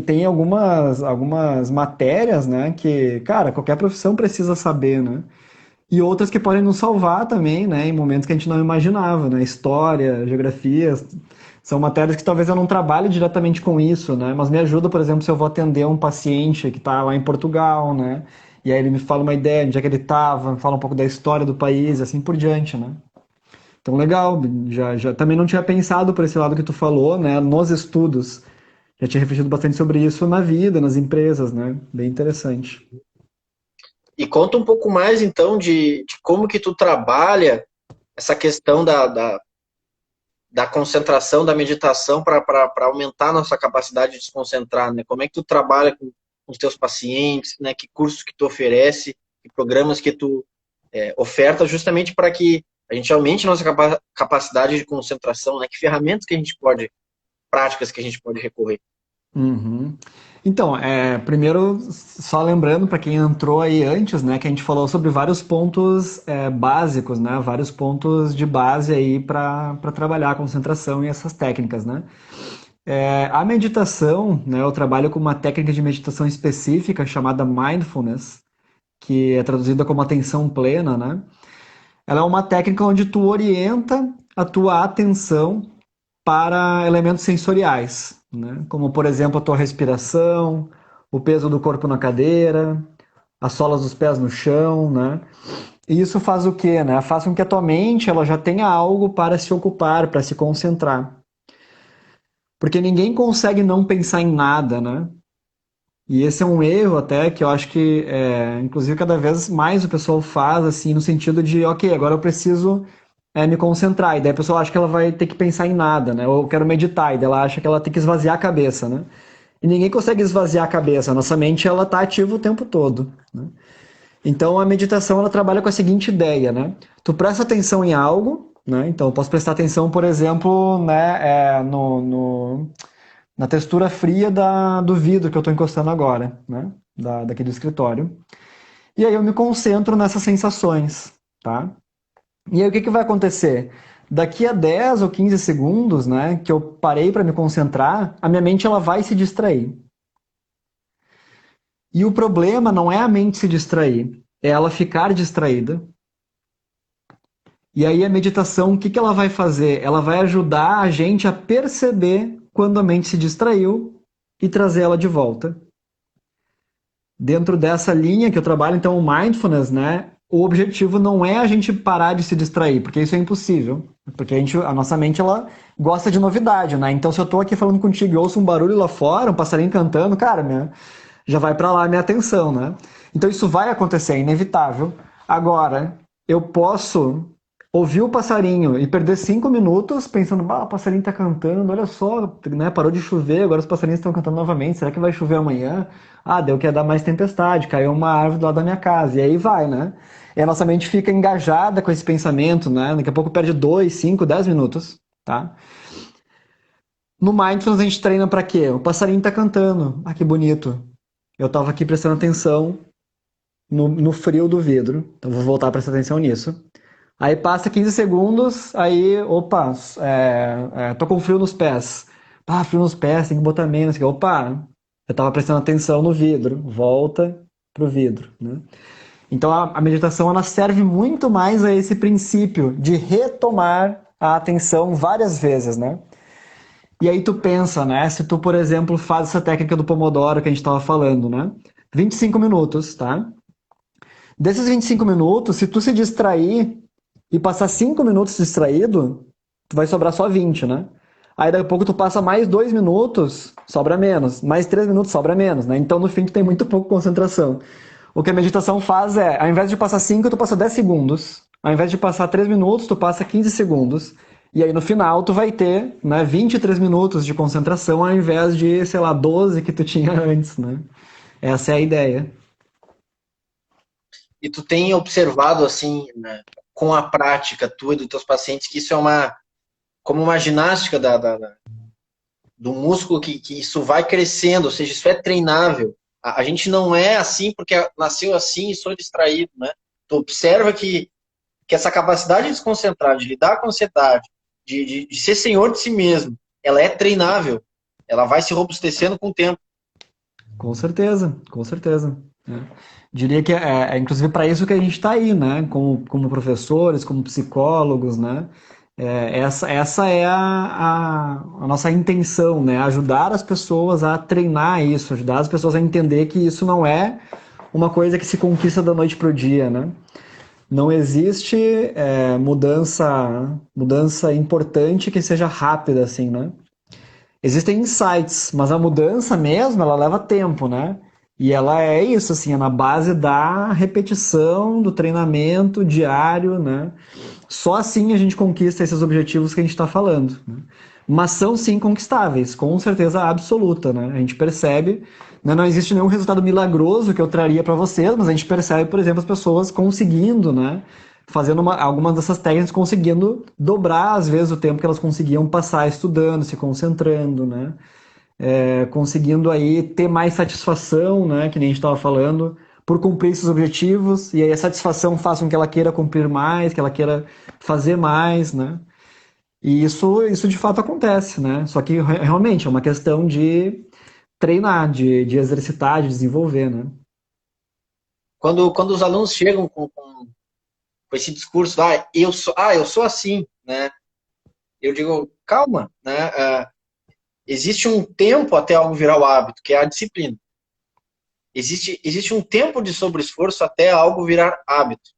tem algumas matérias, né, que, cara, qualquer profissão precisa saber, né? E outras que podem nos salvar também, né, em momentos que a gente não imaginava, né? História, geografia, são matérias que talvez eu não trabalhe diretamente com isso, né? Mas me ajuda, por exemplo, se eu vou atender um paciente que está lá em Portugal, né? E aí ele me fala uma ideia, onde é que ele estava, fala um pouco da história do país, e assim por diante, né? Então, legal, já também não tinha pensado por esse lado que tu falou, né? Nos estudos, já tinha refletido bastante sobre isso na vida, nas empresas, né? Bem interessante. E conta um pouco mais, então, de como que tu trabalha essa questão da concentração, da meditação para aumentar a nossa capacidade de se concentrar, né? Como é que tu trabalha com os teus pacientes, né? Que cursos que tu oferece, que programas que tu oferta justamente para que a gente aumente nossa capacidade de concentração, né? Que ferramentas que a gente pode, práticas que a gente pode recorrer. Uhum. Então, primeiro, só lembrando para quem entrou aí antes, né, que a gente falou sobre vários pontos básicos, né, vários pontos de base aí para trabalhar a concentração e essas técnicas, né. A meditação, né, eu trabalho com uma técnica de meditação específica chamada mindfulness, que é traduzida como atenção plena, né. Ela é uma técnica onde tu orienta a tua atenção para elementos sensoriais, né? Como, por exemplo, a tua respiração, o peso do corpo na cadeira, as solas dos pés no chão, né? E isso faz o quê, né? Faz com que a tua mente ela já tenha algo para se ocupar, para se concentrar. Porque ninguém consegue não pensar em nada, né? E esse é um erro até que eu acho que, inclusive, cada vez mais o pessoal faz, assim, no sentido de, ok, agora eu preciso me concentrar. E daí a pessoa acha que ela vai ter que pensar em nada, né? Ou eu quero meditar, e daí ela acha que ela tem que esvaziar a cabeça, né? E ninguém consegue esvaziar a cabeça. A nossa mente, ela tá ativa o tempo todo, né? Então, a meditação, ela trabalha com a seguinte ideia, né? Tu presta atenção em algo, né? Então, eu posso prestar atenção, por exemplo, né, na textura fria do vidro que eu estou encostando agora, né? Daqui do escritório. E aí eu me concentro nessas sensações, tá? E aí o que vai acontecer? Daqui a 10 ou 15 segundos, né, que eu parei para me concentrar, a minha mente ela vai se distrair. E o problema não é a mente se distrair, é ela ficar distraída. E aí a meditação, o que ela vai fazer? Ela vai ajudar a gente a perceber quando a mente se distraiu e trazer ela de volta. Dentro dessa linha que eu trabalho, então, o mindfulness, né? O objetivo não é a gente parar de se distrair, porque isso é impossível. Porque a nossa mente, ela gosta de novidade, né? Então, se eu estou aqui falando contigo e ouço um barulho lá fora, um passarinho cantando, cara, já vai para lá a minha atenção, né? Então, isso vai acontecer, é inevitável. Agora, eu posso ouvir o passarinho e perder 5 minutos pensando, o passarinho tá cantando, olha só, né? Parou de chover, agora os passarinhos estão cantando novamente, será que vai chover amanhã? Deu que ia dar mais tempestade, caiu uma árvore do lado da minha casa, e aí vai, né? E a nossa mente fica engajada com esse pensamento, né? Daqui a pouco perde 2, 5, 10 minutos, tá? No Mindfulness a gente treina para quê? O passarinho tá cantando, que bonito. Eu tava aqui prestando atenção no frio do vidro, então vou voltar a prestar atenção nisso. Aí passa 15 segundos, aí, opa, tô com frio nos pés. Frio nos pés, tem que botar menos. Opa, eu tava prestando atenção no vidro. Volta pro vidro, né? Então a meditação ela serve muito mais a esse princípio de retomar a atenção várias vezes, né? E aí tu pensa, né? Se tu, por exemplo, faz essa técnica do Pomodoro que a gente estava falando, né? 25 minutos, tá? Desses 25 minutos, se tu se distrair e passar 5 minutos distraído, tu vai sobrar só 20, né? Aí daqui a pouco tu passa mais 2 minutos, sobra menos. Mais 3 minutos, sobra menos, né? Então no fim tu tem muito pouco concentração. O que a meditação faz é, ao invés de passar 5, tu passa 10 segundos. Ao invés de passar 3 minutos, tu passa 15 segundos. E aí no final tu vai ter, né, 23 minutos de concentração ao invés de, sei lá, 12 que tu tinha antes, né? Essa é a ideia. E tu tem observado, assim, né, com a prática tua e dos teus pacientes, que isso é como uma ginástica do músculo, que isso vai crescendo, ou seja, isso é treinável. A gente não é assim porque nasceu assim e sou distraído, né? Tu observa que essa capacidade de se concentrar, de lidar com a ansiedade, de ser senhor de si mesmo, ela é treinável. Ela vai se robustecendo com o tempo. Com certeza, com certeza. Né? Diria que é inclusive para isso que a gente está aí, né? Como professores, como psicólogos, né? Essa é a nossa intenção, né? Ajudar as pessoas a treinar isso, ajudar as pessoas a entender que isso não é uma coisa que se conquista da noite para o dia, né? Não existe mudança importante que seja rápida, assim, né? Existem insights, mas a mudança mesmo, ela leva tempo, né? E ela é isso, assim, é na base da repetição, do treinamento diário, né? Só assim a gente conquista esses objetivos que a gente está falando, né? Mas são sim conquistáveis, com certeza absoluta, né? A gente percebe, né? Não existe nenhum resultado milagroso que eu traria para vocês, mas a gente percebe, por exemplo, as pessoas conseguindo, né? Fazendo algumas dessas técnicas, conseguindo dobrar, às vezes, o tempo que elas conseguiam passar estudando, se concentrando, né? Conseguindo aí ter mais satisfação, né? Que nem a gente estava falando, por cumprir esses objetivos, e aí a satisfação faz com que ela queira cumprir mais, que ela queira fazer mais, né? E isso de fato acontece, né? Só que realmente é uma questão de treinar, de exercitar, de desenvolver, né? Quando os alunos chegam com esse discurso, eu sou assim, né? Eu digo, calma, né? Existe um tempo até algo virar o hábito, que é a disciplina. Existe um tempo de sobreesforço até algo virar hábito.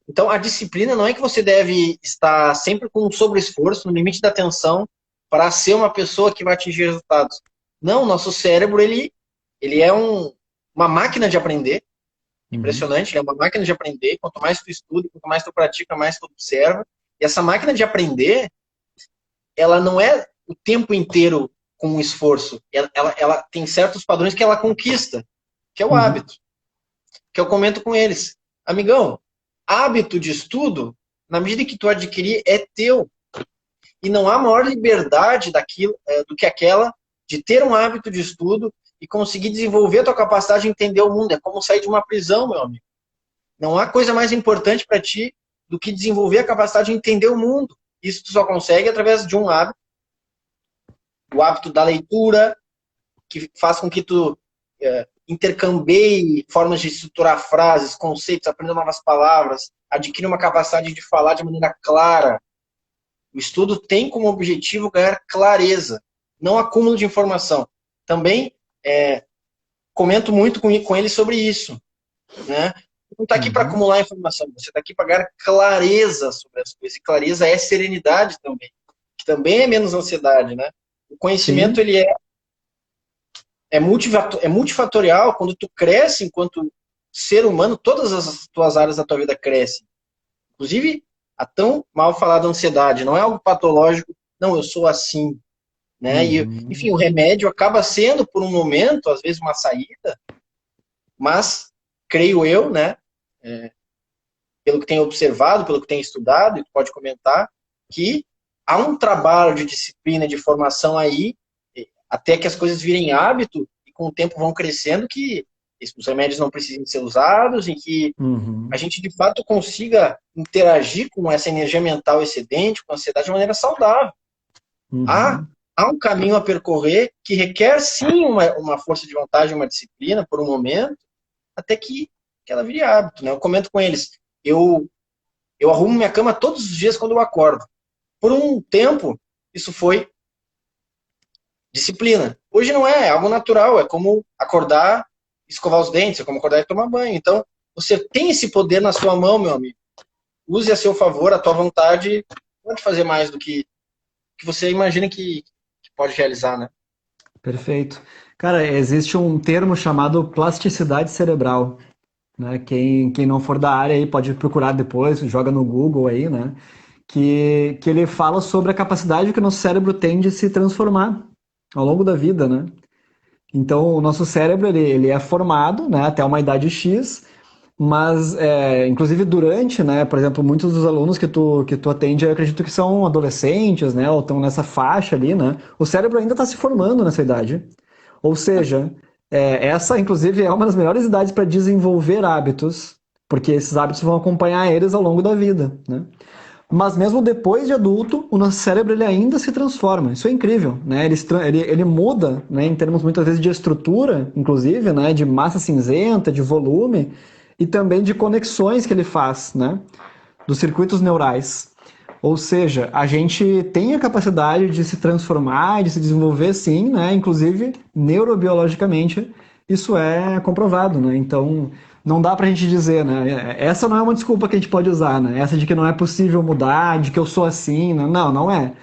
Então, a disciplina não é que você deve estar sempre com um sobreesforço, no limite da atenção, para ser uma pessoa que vai atingir resultados. Não, nosso cérebro, ele é uma máquina de aprender, Uhum. impressionante, ele é uma máquina de aprender, quanto mais tu estuda, quanto mais tu pratica, mais tu observa. E essa máquina de aprender, ela não é o tempo inteiro com um esforço. Ela tem certos padrões que ela conquista, que é o Uhum. hábito, que eu comento com eles. Amigão, hábito de estudo, na medida que tu adquirir, é teu. E não há maior liberdade do que aquela de ter um hábito de estudo e conseguir desenvolver a tua capacidade de entender o mundo. É como sair de uma prisão, meu amigo. Não há coisa mais importante para ti do que desenvolver a capacidade de entender o mundo. Isso tu só consegue através de um hábito. O hábito da leitura, que faz com que tu intercambie formas de estruturar frases, conceitos, aprenda novas palavras, adquira uma capacidade de falar de maneira clara. O estudo tem como objetivo ganhar clareza, não acúmulo de informação. Também comento muito com ele sobre isso, né? Você não está aqui para Uhum. acumular informação, você está aqui para ganhar clareza sobre as coisas. E clareza é serenidade também, que também é menos ansiedade, né? O conhecimento, Sim. é multifatorial. Quando tu cresce enquanto ser humano, todas as tuas áreas da tua vida crescem. Inclusive, a tão mal falada ansiedade. Não é algo patológico. Não, eu sou assim. Né? E, enfim, Uhum. o remédio acaba sendo, por um momento, às vezes, uma saída, mas, creio eu, né, pelo que tenho observado, pelo que tenho estudado, e tu pode comentar, que há um trabalho de disciplina, de formação aí, até que as coisas virem hábito e com o tempo vão crescendo, que os remédios não precisem ser usados e que a Uhum. gente, de fato, consiga interagir com essa energia mental excedente, com a ansiedade, de maneira saudável. Há, Uhum. há um caminho a percorrer que requer, sim, uma força de vontade, uma disciplina, por um momento, até que ela vire hábito. Né? Eu comento com eles, eu arrumo minha cama todos os dias quando eu acordo. Por um tempo, isso foi disciplina. Hoje não é algo natural, é como acordar escovar os dentes, é como acordar e tomar banho. Então, você tem esse poder na sua mão, meu amigo. Use a seu favor, a tua vontade pode fazer mais do que você imagina que pode realizar, né? Perfeito. Cara, existe um termo chamado plasticidade cerebral, né? Quem não for da área aí pode procurar depois, joga no Google aí, né? Que ele fala sobre a capacidade que o nosso cérebro tem de se transformar ao longo da vida, né? Então, o nosso cérebro, ele é formado, né, até uma idade X, mas, inclusive durante, né, por exemplo, muitos dos alunos que tu atende, eu acredito que são adolescentes, né, ou estão nessa faixa ali, né, o cérebro ainda está se formando nessa idade. Ou seja, essa, inclusive, é uma das melhores idades para desenvolver hábitos, porque esses hábitos vão acompanhar eles ao longo da vida, né? Mas mesmo depois de adulto, o nosso cérebro ele ainda se transforma. Isso é incrível, né? Ele muda, né, em termos muitas vezes de estrutura, inclusive, né, de massa cinzenta, de volume e também de conexões que ele faz, né, dos circuitos neurais. Ou seja, a gente tem a capacidade de se transformar, de se desenvolver, sim, né? Inclusive neurobiologicamente, isso é comprovado, né? Então, não dá pra gente dizer, né? Essa não é uma desculpa que a gente pode usar, né? Essa de que não é possível mudar, de que eu sou assim, né? Não, não é.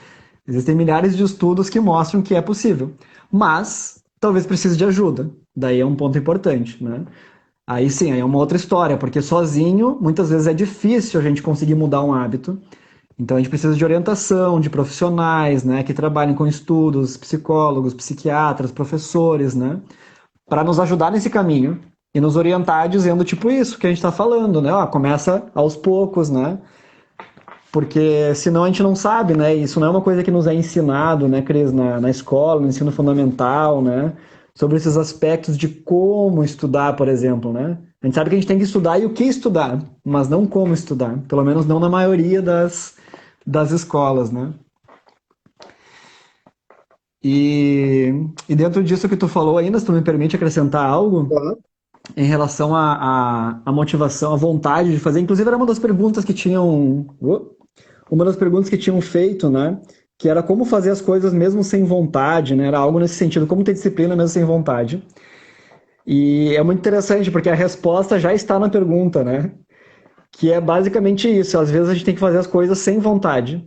Existem milhares de estudos que mostram que é possível. Mas, talvez precise de ajuda. Daí é um ponto importante, né? Aí sim, aí é uma outra história, porque sozinho, muitas vezes é difícil a gente conseguir mudar um hábito. Então a gente precisa de orientação, de profissionais, né, que trabalhem com estudos, psicólogos, psiquiatras, professores, né, para nos ajudar nesse caminho e nos orientar dizendo tipo isso que a gente está falando, né, ó, começa aos poucos, né, porque senão a gente não sabe, né, isso não é uma coisa que nos é ensinado, né, Cris, na escola, no ensino fundamental, né, sobre esses aspectos de como estudar, por exemplo, né. A gente sabe que a gente tem que estudar e o que estudar, mas não como estudar, pelo menos não na maioria das escolas, né? E dentro disso que tu falou ainda, se tu me permite acrescentar algo Uhum. em relação à motivação, à vontade de fazer, inclusive era uma das perguntas que tinham feito, né? Que era como fazer as coisas mesmo sem vontade, né? Era algo nesse sentido, como ter disciplina mesmo sem vontade. E é muito interessante porque a resposta já está na pergunta, né? Que é basicamente isso. Às vezes a gente tem que fazer as coisas sem vontade,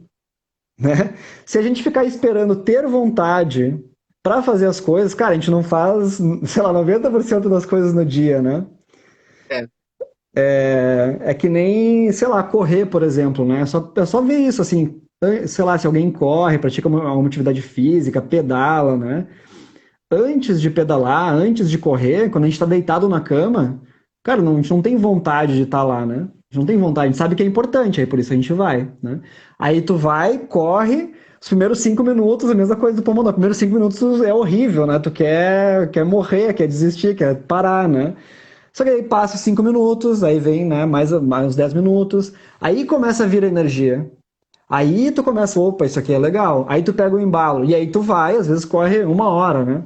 né? Se a gente ficar esperando ter vontade para fazer as coisas, cara, a gente não faz, sei lá, 90% das coisas no dia, né? É. É que nem, sei lá, correr, por exemplo, né? É só ver isso, assim, sei lá, se alguém corre, pratica uma atividade física, pedala, né? Antes de pedalar, antes de correr, quando a gente está deitado na cama, cara, a gente não tem vontade de estar lá, né? A gente não tem vontade, a gente sabe que é importante, aí por isso a gente vai, né? Aí tu vai, corre, os primeiros 5 minutos, a mesma coisa do Pomodoro, os primeiros 5 minutos é horrível, né? Tu quer morrer, quer desistir, quer parar, né? Só que aí passa os 5 minutos, aí vem, né, mais uns 10 minutos, aí começa a vir a energia. Aí tu começa, opa, isso aqui é legal. Aí tu pega o embalo, e aí tu vai, às vezes corre 1 hora, né?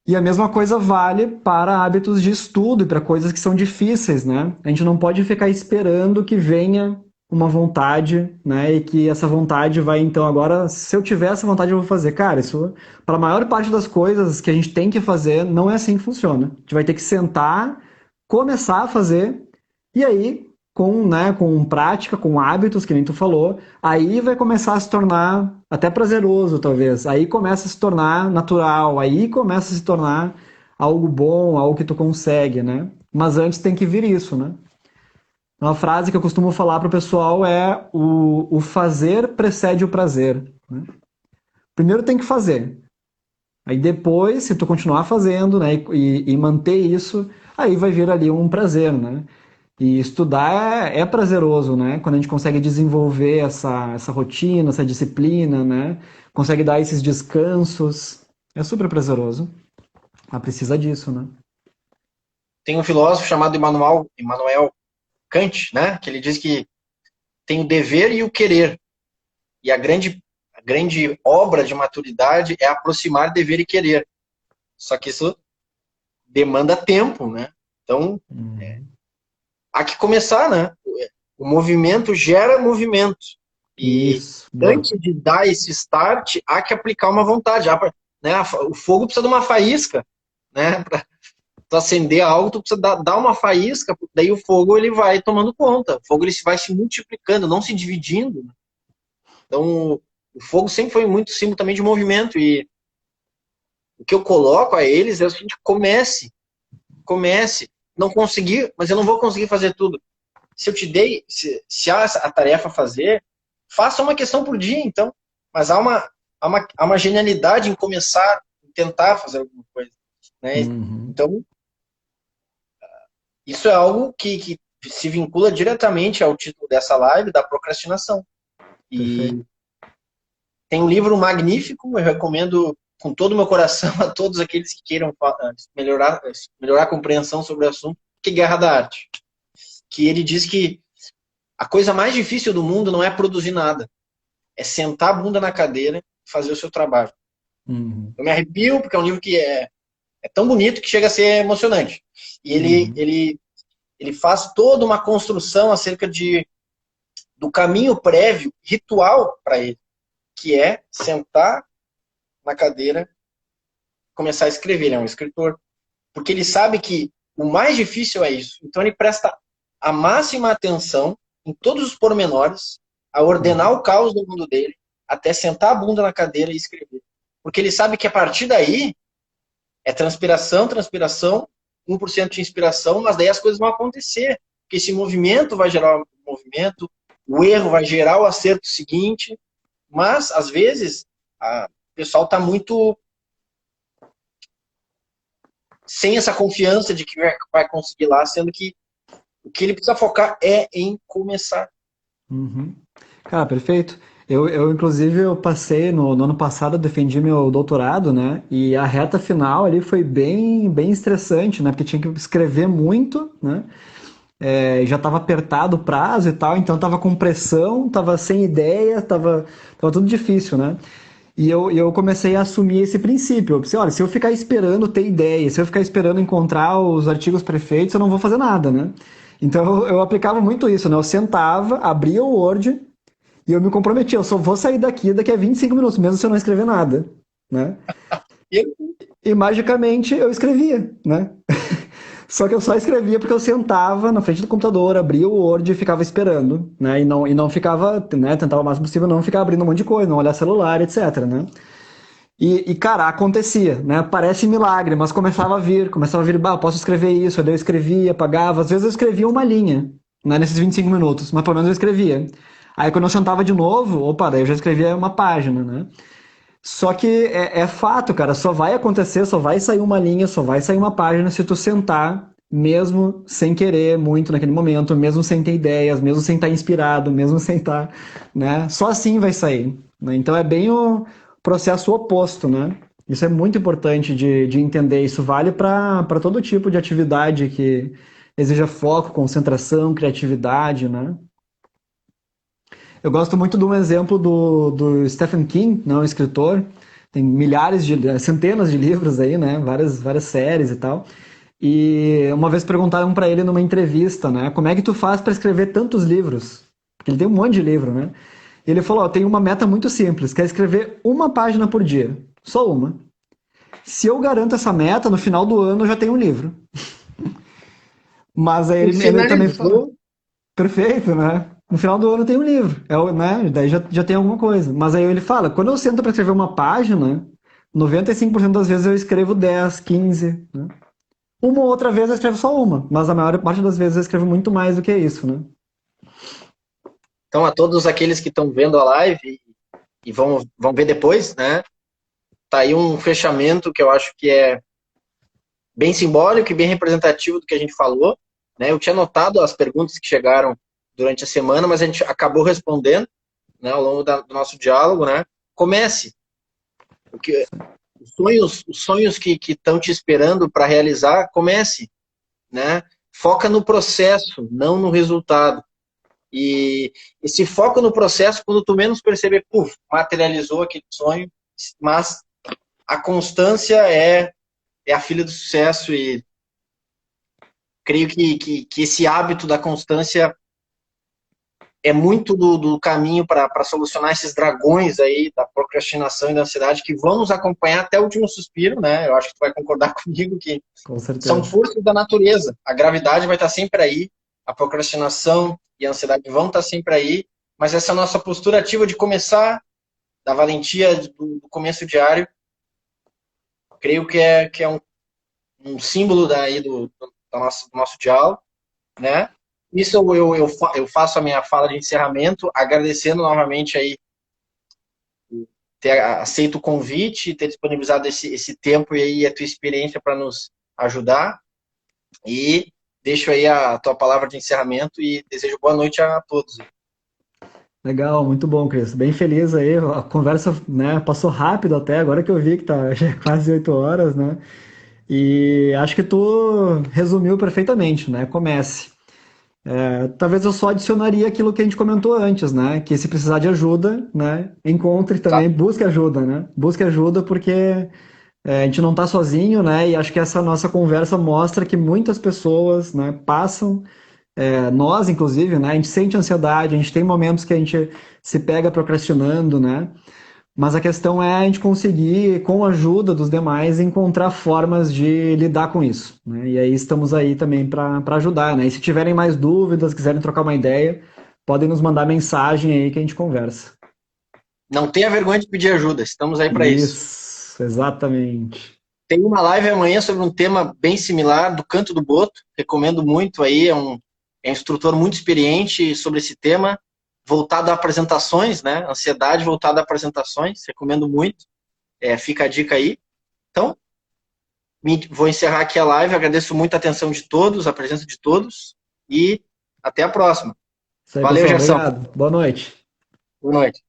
E a mesma coisa vale para hábitos de estudo e para coisas que são difíceis, né? A gente não pode ficar esperando que venha uma vontade, né? E que essa vontade vai, então, agora, se eu tiver essa vontade, eu vou fazer. Cara, isso, para a maior parte das coisas que a gente tem que fazer, não é assim que funciona. A gente vai ter que sentar, começar a fazer, e aí, com prática, com hábitos, que nem tu falou, aí vai começar a se tornar até prazeroso, talvez. Aí começa a se tornar natural, aí começa a se tornar algo bom, algo que tu consegue, né? Mas antes tem que vir isso, né? Uma frase que eu costumo falar pro pessoal é o fazer precede o prazer, né? Primeiro tem que fazer. Aí depois, se tu continuar fazendo, né, e manter isso, aí vai vir ali um prazer, né? E estudar é prazeroso, né? Quando a gente consegue desenvolver essa rotina, essa disciplina, né? Consegue dar esses descansos. É super prazeroso. Ah, precisa disso, né? Tem um filósofo chamado Immanuel Kant, né? Que ele diz que tem o dever e o querer. E a grande obra de maturidade é aproximar dever e querer. Só que isso demanda tempo, né? Então, há que começar, né? O movimento gera movimento. E Isso, boa. antes de dar esse start, há que aplicar uma vontade. Né? O fogo precisa de uma faísca, né? tu acender algo, tu precisa dar uma faísca, daí o fogo ele vai tomando conta. O fogo ele vai se multiplicando, não se dividindo. Então, o fogo sempre foi muito símbolo também de movimento. E o que eu coloco a eles é o seguinte: comece. Não conseguir, mas eu não vou conseguir fazer tudo. Se eu te dei, se há a tarefa a fazer, faça uma questão por dia, então. Mas há uma genialidade em começar, em tentar fazer alguma coisa. Né? Uhum. Então, isso é algo que se vincula diretamente ao título dessa live, da procrastinação. Perfeito. E tem um livro magnífico, eu recomendo com todo o meu coração a todos aqueles que queiram melhorar a compreensão sobre o assunto, que é Guerra da Arte. Que ele diz que a coisa mais difícil do mundo não é produzir nada, é sentar a bunda na cadeira e fazer o seu trabalho. Uhum. Eu me arrepio porque é um livro que é tão bonito que chega a ser emocionante. E ele faz toda uma construção acerca do caminho prévio, ritual para ele, que é sentar na cadeira e começar a escrever. Ele é um escritor. Porque ele sabe que o mais difícil é isso. Então ele presta a máxima atenção em todos os pormenores, a ordenar o caos do mundo dele, até sentar a bunda na cadeira e escrever. Porque ele sabe que a partir daí é transpiração, 1% de inspiração, mas daí as coisas vão acontecer. Porque esse movimento vai gerar um movimento, o erro vai gerar o acerto seguinte, mas, às vezes, o pessoal está muito sem essa confiança de que vai conseguir lá, sendo que o que ele precisa focar é em começar. Uhum. Cara, perfeito. Inclusive, eu passei no ano passado, eu defendi meu doutorado, né? E a reta final ali foi bem estressante, né? Porque tinha que escrever muito, né? Já estava apertado o prazo e tal, então tava com pressão, tava sem ideia, tava tudo difícil, né? E eu comecei a assumir esse princípio. Eu pensei, olha, se eu ficar esperando ter ideia, se eu ficar esperando encontrar os artigos perfeitos, eu não vou fazer nada, né? Então eu aplicava muito isso, né? Eu sentava, abria o Word e eu me comprometia, eu só vou sair daqui a 25 minutos, mesmo se eu não escrever nada, né? E E magicamente eu escrevia, né? Só que eu só escrevia porque eu sentava na frente do computador, abria o Word e ficava esperando, né? E não ficava, né? Tentava o máximo possível não ficar abrindo um monte de coisa, não olhar celular, etc, né? Cara, acontecia, né? Parece milagre, mas começava a vir, bah, eu posso escrever isso, aí eu escrevia, apagava, às vezes eu escrevia uma linha, né? Nesses 25 minutos, mas pelo menos eu escrevia. Aí quando eu sentava de novo, opa, daí eu já escrevia uma página, né? Só que é fato, cara, só vai acontecer, só vai sair uma linha, só vai sair uma página se tu sentar, mesmo sem querer muito naquele momento, mesmo sem ter ideias, mesmo sem estar inspirado, mesmo sem estar, né? Só assim vai sair, né? Então é bem o processo oposto, né? Isso é muito importante de entender. Isso vale para todo tipo de atividade que exija foco, concentração, criatividade, né? Eu gosto muito de um exemplo do Stephen King, não, escritor. Tem centenas de livros aí, né? Várias séries e tal. E uma vez perguntaram para ele numa entrevista, né? Como é que tu faz para escrever tantos livros? Porque ele tem um monte de livro, né? E ele falou, ó, tem uma meta muito simples, que é escrever uma página por dia. Só uma. Se eu garanto essa meta, no final do ano eu já tenho um livro. Mas aí ele também falou, finalizou. perfeito, né? No final do ano tem um livro, né? Daí já tem alguma coisa. Mas aí ele fala, quando eu sento para escrever uma página, 95% das vezes eu escrevo 10, 15, né? Uma ou outra vez eu escrevo só uma, mas a maior parte das vezes eu escrevo muito mais do que isso, né? Então, a todos aqueles que estão vendo a live e vão ver depois, né? Tá aí um fechamento que eu acho que é bem simbólico e bem representativo do que a gente falou, né? Eu tinha notado as perguntas que chegaram durante a semana, mas a gente acabou respondendo, né, ao longo do nosso diálogo, né? Comece. Porque os sonhos que estão te esperando para realizar, comece, né? Foca no processo, não no resultado. E esse foco no processo, quando tu menos perceber, puf, materializou aquele sonho, mas a constância é a filha do sucesso e creio que esse hábito da constância é muito do caminho para solucionar esses dragões aí da procrastinação e da ansiedade que vão nos acompanhar até o último suspiro, né? Eu acho que tu vai concordar comigo que Com são certeza. forças da natureza. A gravidade vai estar sempre aí, a procrastinação e a ansiedade vão estar sempre aí, mas essa nossa postura ativa de começar, da valentia do começo diário, creio que é um símbolo daí do nosso diálogo, né? Isso eu faço a minha fala de encerramento, agradecendo novamente aí ter aceito o convite, ter disponibilizado esse tempo e aí a tua experiência para nos ajudar. E deixo aí a tua palavra de encerramento e desejo boa noite a todos. Legal, muito bom, Cris. Bem feliz aí. A conversa, né, passou rápido até, agora que eu vi que tá já é quase 8 horas, né? E acho que tu resumiu perfeitamente, né? Comece. Talvez eu só adicionaria aquilo que a gente comentou antes, né? Que se precisar de ajuda, né? Encontre Tá? também, busque ajuda, né? Busque ajuda porque a gente não está sozinho, né? E acho que essa nossa conversa mostra que muitas pessoas, né, passam, nós inclusive, né? A gente sente ansiedade, a gente tem momentos que a gente se pega procrastinando, né? Mas a questão é a gente conseguir, com a ajuda dos demais, encontrar formas de lidar com isso, né? E aí estamos aí também para ajudar, né? E se tiverem mais dúvidas, quiserem trocar uma ideia, podem nos mandar mensagem aí que a gente conversa. Não tenha vergonha de pedir ajuda, estamos aí para isso. Isso, exatamente. Tem uma live amanhã sobre um tema bem similar, do Canto do Boto, recomendo muito aí, é um instrutor muito experiente sobre esse tema, voltado a apresentações, né? Ansiedade voltada a apresentações, recomendo muito, fica a dica aí. Então, vou encerrar aqui a live, agradeço muito a atenção de todos, a presença de todos, e até a próxima. Isso aí, Valeu, pessoal. Gerson. Obrigado. Boa noite. Boa noite.